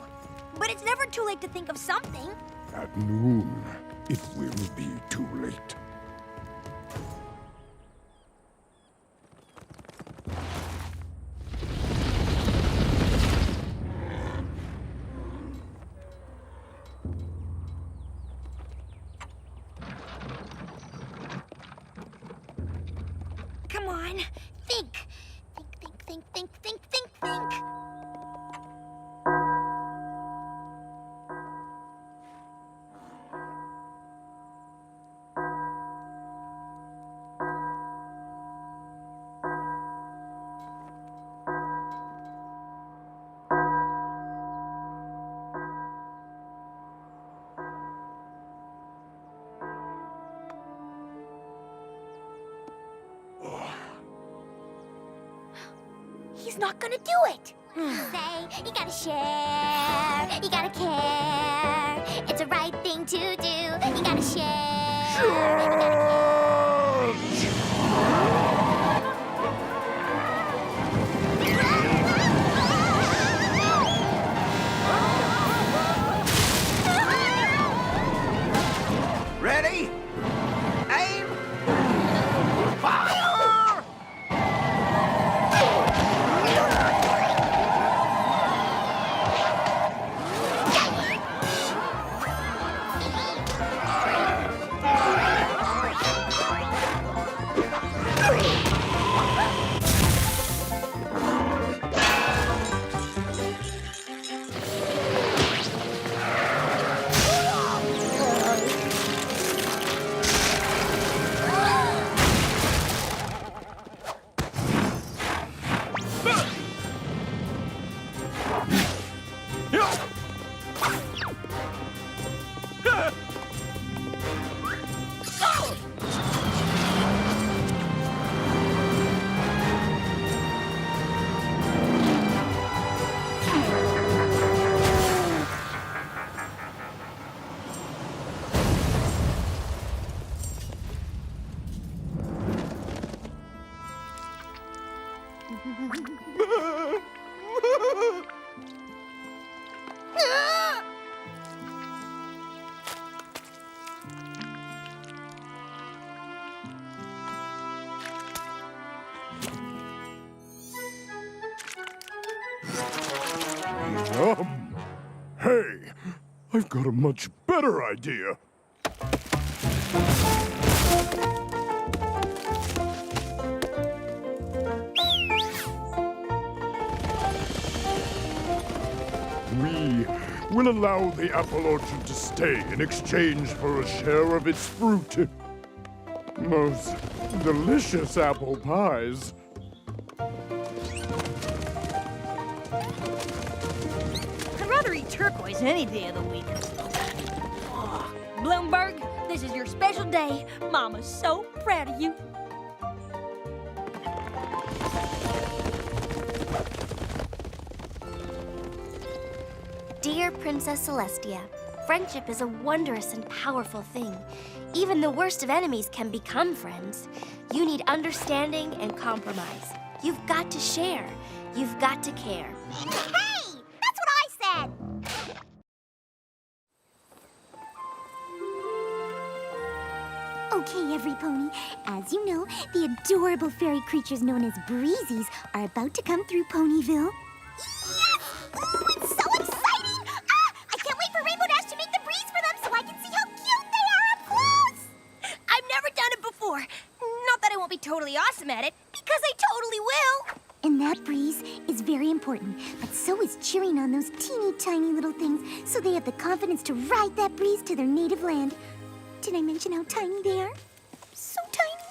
But it's never too late to think of something. At noon, it will be too late. Come on, think. Think. He's not gonna do it. Say, you gotta share, you gotta care. It's the right thing to do. You gotta share. You gotta Ready? Aim! Fire! Hey, I've got a much better idea. We will allow the apple orchard to stay in exchange for a share of its fruit. Most delicious apple pies. I'd rather eat turquoise any day of the week. Oh, Bloomberg, this is your special day. Mama's so proud of you. Dear Princess Celestia, friendship is a wondrous and powerful thing. Even the worst of enemies can become friends. You need understanding and compromise. You've got to share. You've got to care. Hey! That's what I said! Okay, everypony. As you know, the adorable fairy creatures known as Breezies are about to come through Ponyville. Yes! Ooh, it's so exciting! Ah! I can't wait for Rainbow Dash to make the breeze for them so I can see how cute they are up close! I've never done it before. Not that I won't be totally awesome at it, because I totally will. And that breeze is very important, but so is cheering on those teeny tiny little things so they have the confidence to ride that breeze to their native land. Did I mention how tiny they are? So tiny.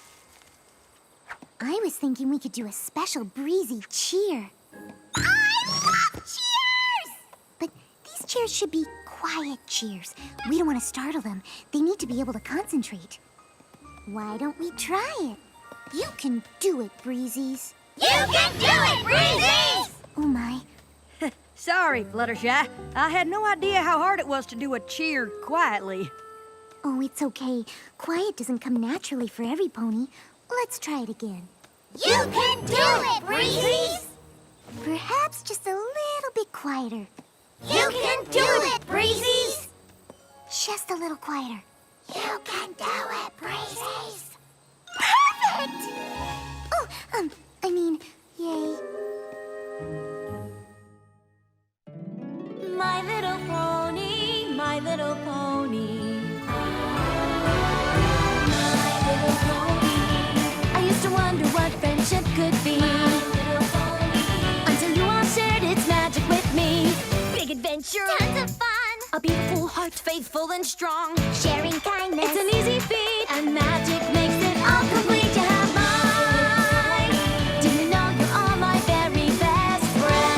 I was thinking we could do a special breezy cheer. I love cheers! But these cheers should be quiet cheers. We don't want to startle them. They need to be able to concentrate. Why don't we try it? You can do it, Breezies. You can do it, Breezies! Oh my. Sorry, Fluttershy. I had no idea how hard it was to do a cheer quietly. Oh, it's okay. Quiet doesn't come naturally for every pony. Let's try it again. You can do it, Breezies! Perhaps just a little bit quieter. You can do it, Breezies! Just a little quieter. You can do it, Breezies! Perfect! Oh, I mean, yay. My little pony, my little pony. My little pony. I used to wonder what friendship could be. Until you all shared its magic with me. Big adventure. Tons of fun! A beautiful heart, faithful and strong. Sharing kindness. It's an easy feat, and magic makes it all complete. You have mine. Do you know you're all my very best friends?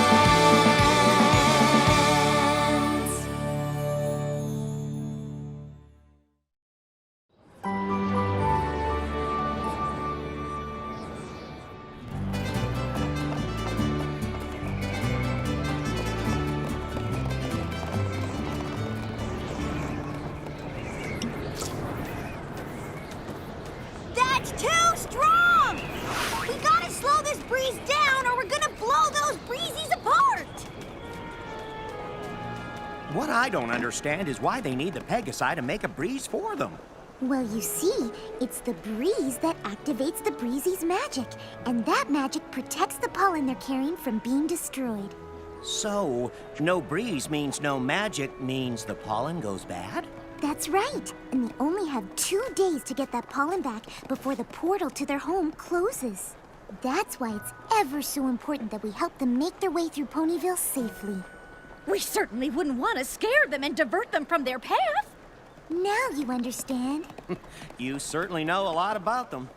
That's too strong! We gotta slow this breeze down or we're gonna blow those breezies apart! What I don't understand is why they need the pegasi to make a breeze for them. Well, you see, it's the breeze that activates the Breezy's magic, and that magic protects the pollen they're carrying from being destroyed. So, no breeze means no magic means the pollen goes bad? That's right, and they only have 2 days to get that pollen back before the portal to their home closes. That's why it's ever so important that we help them make their way through Ponyville safely. We certainly wouldn't want to scare them and divert them from their path. Now you understand. You certainly know a lot about them.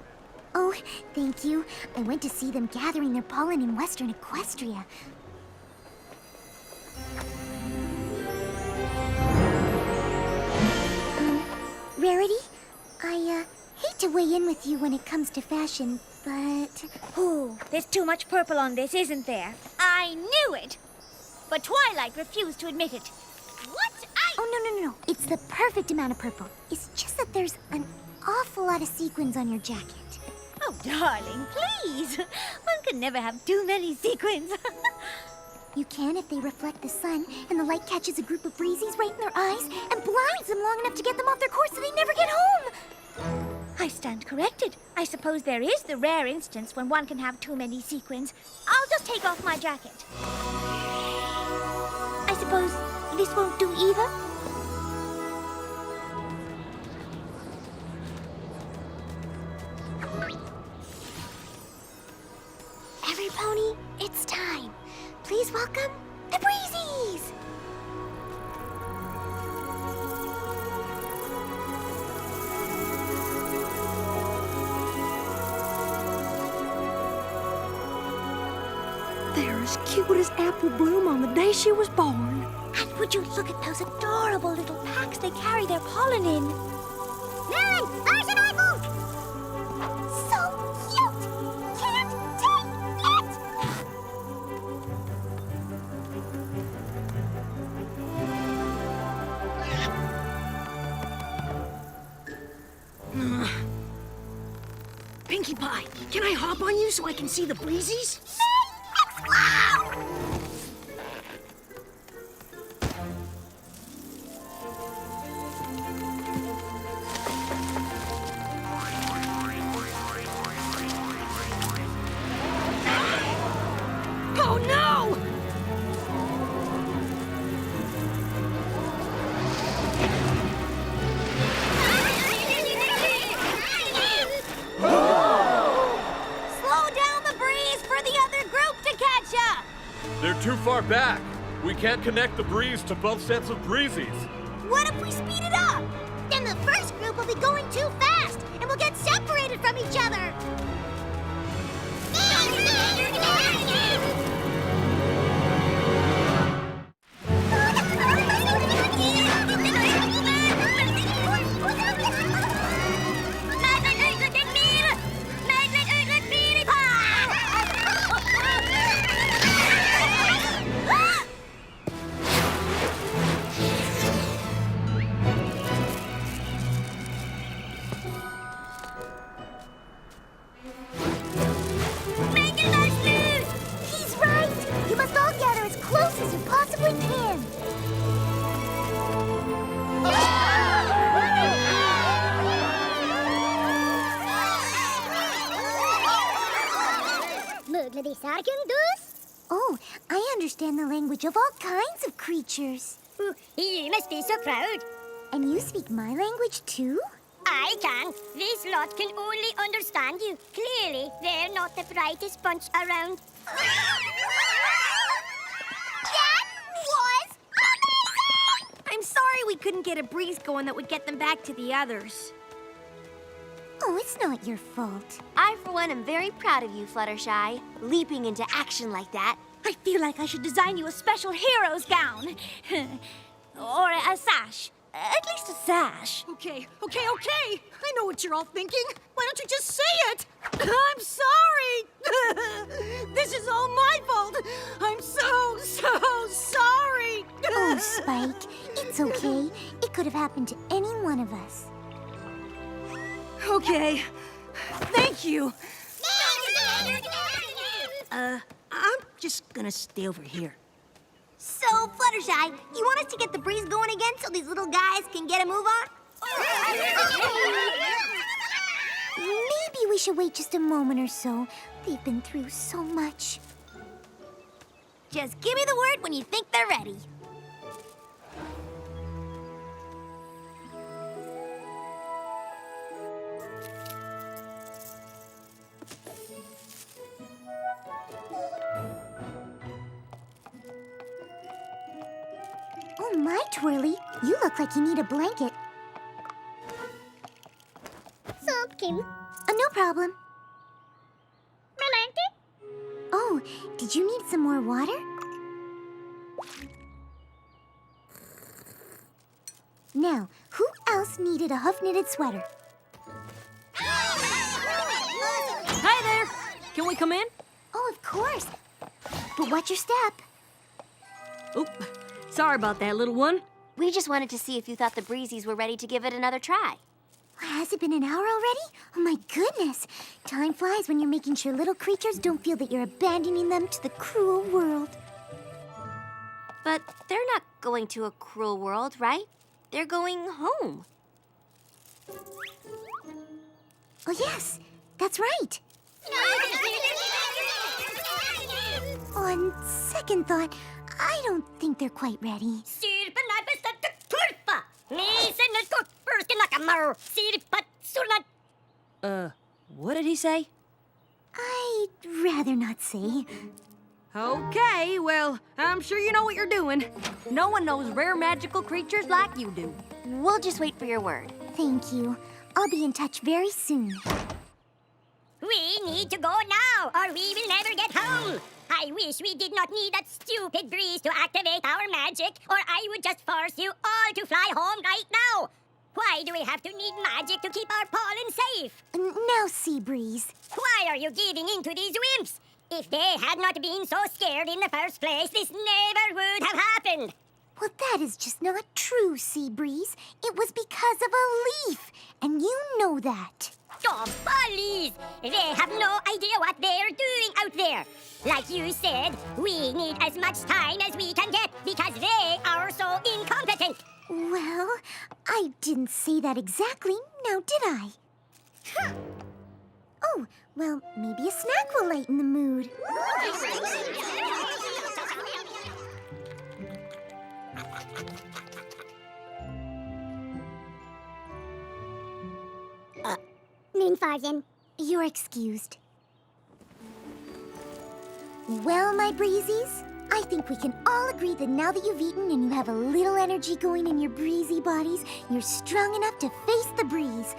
Oh, thank you. I went to see them gathering their pollen in western Equestria. Rarity, I hate to weigh in with you when it comes to fashion, but... Ooh, there's too much purple on this, isn't there? I knew it! But Twilight refused to admit it. What? Oh, no. It's the perfect amount of purple. It's just that there's an awful lot of sequins on your jacket. Oh, darling, please. One can never have too many sequins. You can if they reflect the sun and the light catches a group of breezies right in their eyes and blinds them long enough to get them off their course so they never get home. I stand corrected. I suppose there is the rare instance when one can have too many sequins. I'll just take off my jacket. suppose this won't do either? Every pony, it's time. Please welcome the Breezies! They're as cute as Apple Bloom on the day she was born. And would you look at those adorable little packs they carry their pollen in? Lily, there's an apple! So cute! Can't take it! Pinkie Pie, can I hop on you so I can see the Breezies? Oh no! Slow down the breeze for the other group to catch up! They're too far back. We can't connect the breeze to both sets of Breezies. What if we speed it up? Then the first group will be going too fast, and we'll get separated from each other. He's right! You must all gather as close as you possibly can. Oh, I understand the language of all kinds of creatures. You must be so proud. And you speak my language too? I can. This lot can only understand you. Clearly, they're not the brightest bunch around. That was amazing! I'm sorry we couldn't get a breeze going that would get them back to the others. Oh, it's not your fault. I, for one, am very proud of you, Fluttershy. Leaping into action like that. I feel like I should design you a special hero's gown. Or a sash. At least a sash. Okay. I know what you're all thinking. Why don't you just say it? I'm sorry. This is all my fault. I'm so sorry. Oh, Spike, it's okay. It could have happened to any one of us. Okay. Thank you. I'm just gonna stay over here. So, Fluttershy, you want us to get the breeze going again so these little guys can get a move on? Maybe we should wait just a moment or so. They've been through so much. Just give me the word when you think they're ready. Oh, my Twirly, you look like you need a blanket. Something. No problem. Oh, did you need some more water? Now, who else needed a hoof-knitted sweater? Hi there! Can we come in? Oh, of course. But watch your step. Oop. Sorry about that, little one. We just wanted to see if you thought the Breezies were ready to give it another try. Has it been an hour already? Oh my goodness! Time flies when you're making sure little creatures don't feel that you're abandoning them to the cruel world. But they're not going to a cruel world, right? They're going home. Oh yes, that's right. On second thought, I don't think they're quite ready. What did he say? I'd rather not say. Okay, well, I'm sure you know what you're doing. No one knows rare magical creatures like you do. We'll just wait for your word. Thank you. I'll be in touch very soon. We need to go now, or we will never get home. I wish we did not need that stupid breeze to activate our magic, or I would just force you all to fly home right now. Why do we have to need magic to keep our pollen safe? Now, Seabreeze. Why are you giving in to these wimps? If they had not been so scared in the first place, this never would have happened. Well, that is just not true, Seabreeze. It was because of a leaf, and you know that. Oh, Ponies! They have no idea what they're doing out there. Like you said, we need as much time as we can get because they are so incompetent. Well, I didn't say that exactly, now did I? Oh, well, maybe a snack will lighten the mood. You're excused. Well, my Breezies, I think we can all agree that now that you've eaten and you have a little energy going in your breezy bodies, you're strong enough to face the breeze.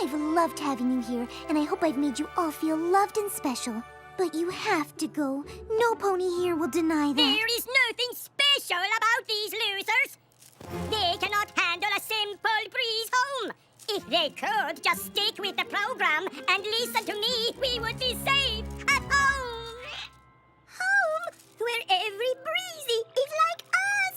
I've loved having you here, and I hope I've made you all feel loved and special. But you have to go. No pony here will deny that. There is nothing special about these losers. They cannot handle a simple breeze home. If they could just stick with the program and listen to me, we would be safe at home. Home, where every breezy is like us.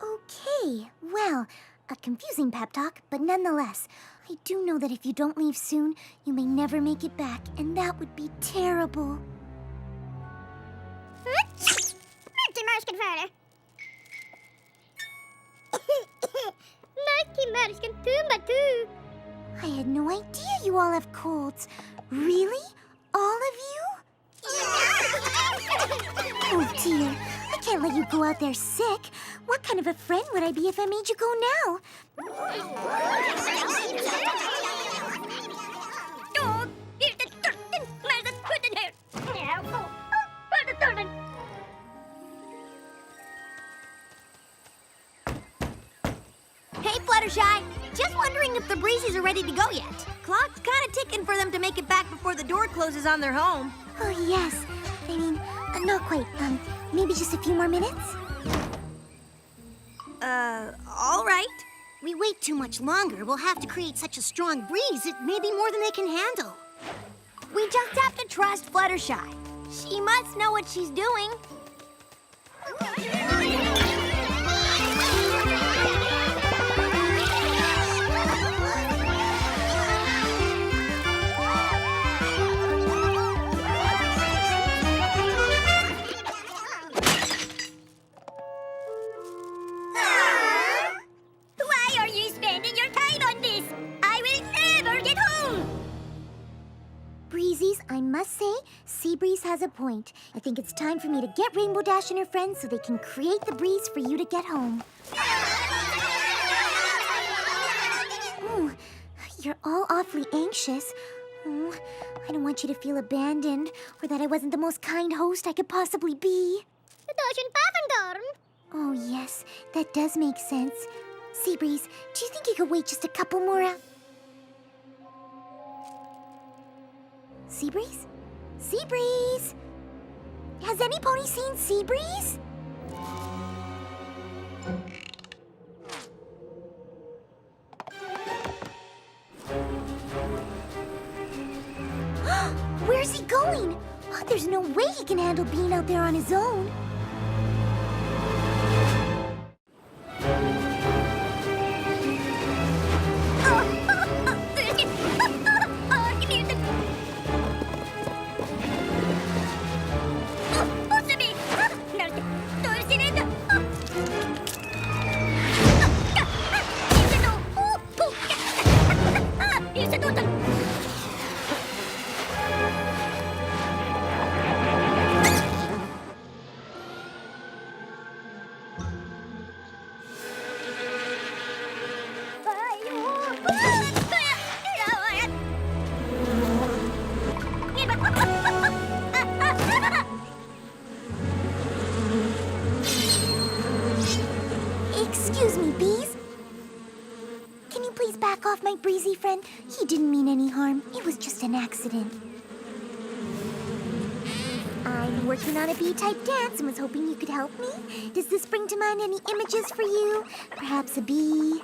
Okay, well, a confusing pep talk, but nonetheless, I do know that if you don't leave soon, you may never make it back, and that would be terrible. I had no idea you all have colds. Really? All of you? Oh dear, I can't let you go out there sick. What kind of a friend would I be if I made you go now? Hey, Fluttershy! Just wondering if the Breezies are ready to go yet. Clock's kind of ticking for them to make it back before the door closes on their home. Oh, yes. I mean, not quite. Maybe just a few more minutes? All right. We wait too much longer, we'll have to create such a strong breeze it may be more than they can handle. We just have to trust Fluttershy. She must know what she's doing. Breezies, I must say, Seabreeze has a point. I think it's time for me to get Rainbow Dash and her friends so they can create the breeze for you to get home. Oh, you're all awfully anxious. Oh, I don't want you to feel abandoned or that I wasn't the most kind host I could possibly be. Oh, yes, that does make sense. Seabreeze, do you think you could wait just a couple more hours? Seabreeze? Seabreeze! Has any pony seen Seabreeze? Where's he going? Oh, there's no way he can handle being out there on his own. bees? Can you please back off, my breezy friend? He didn't mean any harm. It was just an accident. I'm working on a bee-type dance and was hoping you could help me. Does this bring to mind any images for you? Perhaps a bee?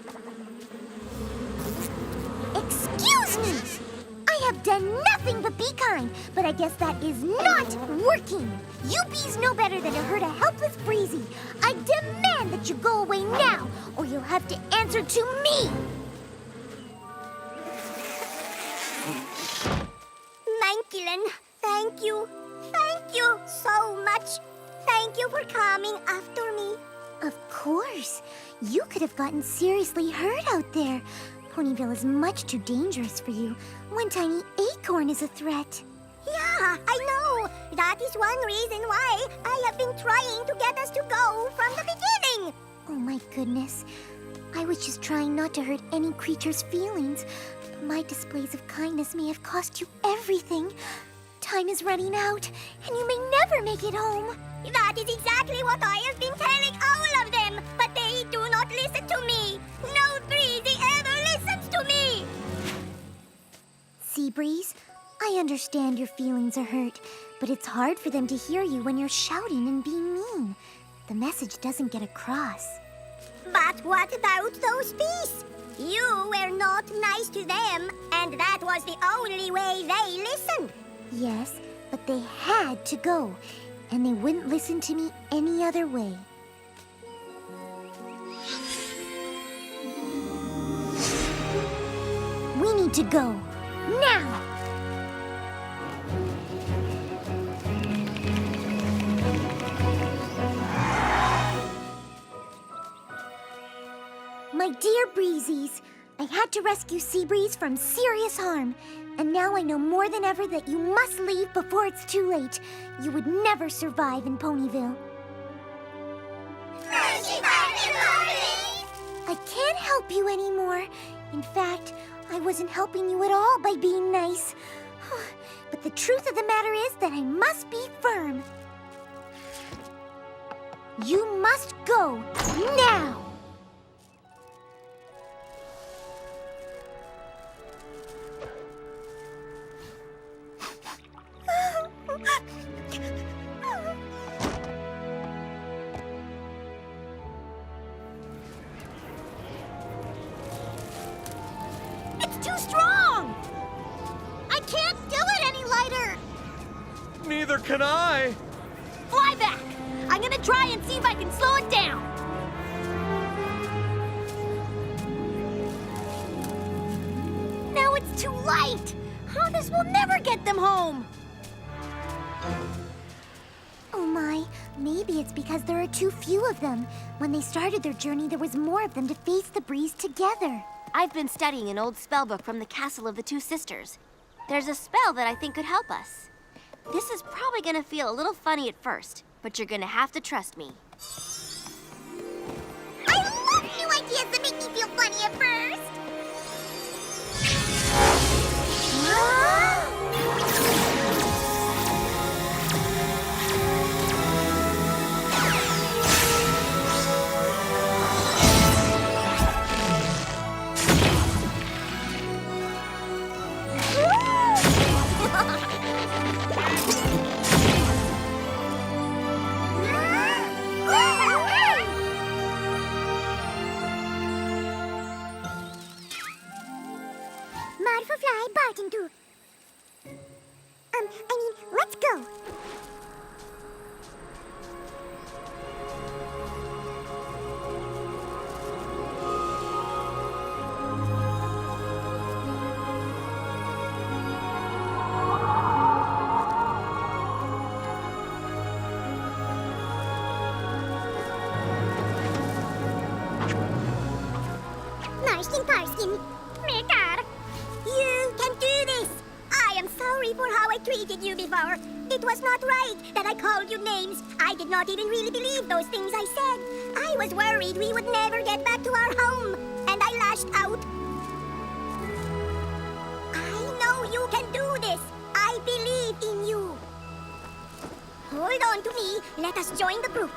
Excuse me! I have done nothing but be kind, but I guess that is not working. You bees know better than to hurt a helpless breezy. I demand that you go away now, or you'll have to answer to me. Mankilan, thank you. Thank you so much. Thank you for coming after me. Of course. You could have gotten seriously hurt out there. Ponyville is much too dangerous for you. One tiny acorn is a threat. Yeah, I know. That is one reason why I have been trying to get us to go from the beginning. Oh my goodness. I was just trying not to hurt any creature's feelings. But my displays of kindness may have cost you everything. Time is running out, and you may never make it home. That is exactly what I have been telling all of them, but they do not listen to me. No Breezy ever listens to me. Seabreeze, I understand your feelings are hurt, but it's hard for them to hear you when you're shouting and being mean. The message doesn't get across. But what about those bees? You were not nice to them, and that was the only way they listened. Yes, but they had to go, and they wouldn't listen to me any other way. We need to go, now! My dear Breezies, I had to rescue Seabreeze from serious harm. And now I know more than ever that you must leave before it's too late. You would never survive in Ponyville. I can't help you anymore. In fact, I wasn't helping you at all by being nice. But the truth of the matter is that I must be firm. You must go now. It's too strong! I can't do it any lighter! Neither can I. Fly back! I'm gonna try and see if I can slow it down. Now it's too light! This will never get them home! Oh my, maybe it's because there are too few of them. When they started their journey, there was more of them to face the breeze together. I've been studying an old spellbook from the Castle of the Two Sisters. There's a spell that I think could help us. This is probably gonna feel a little funny at first, but you're gonna have to trust me. I love new ideas that make me feel funny at first! Fly Barton do. Let's go. Marskin Parskin, Mekar, you can do this! I am sorry for how I treated you before. It was not right that I called you names. I did not even really believe those things I said. I was worried we would never get back to our home, and I lashed out. I know you can do this. I believe in you. Hold on to me. Let us join the group.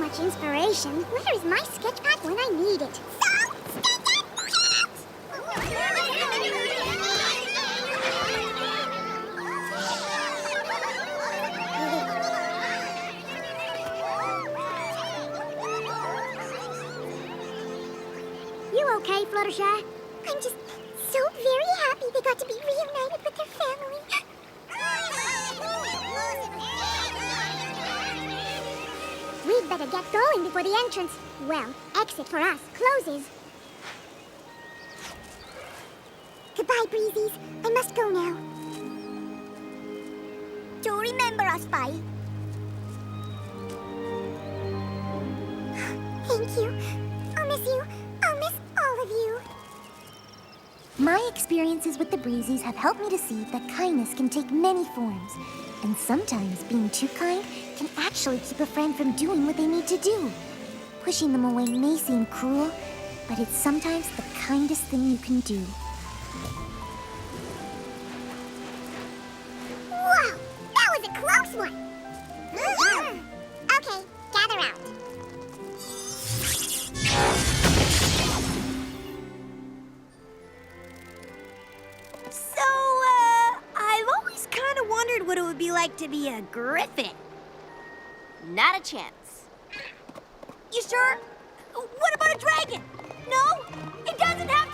much inspiration. Where is my sketch pad when I need it? So, You okay, Fluttershy? I'm just so very happy they got to be reunited with their family. We'd better get going before the entrance, well, exit for us, closes. Goodbye, Breezies. I must go now. Do remember us, Spy. Thank you. I'll miss you. I'll miss all of you. My experiences with the Breezies have helped me to see that kindness can take many forms. And sometimes being too kind can actually keep a friend from doing what they need to do. Pushing them away may seem cruel, but it's sometimes the kindest thing you can do. Whoa! That was a close one! Okay, gather out. So, I've always kind of wondered what it would be like to be a griffin. Not a chance. You sure? What about a dragon? No? It doesn't have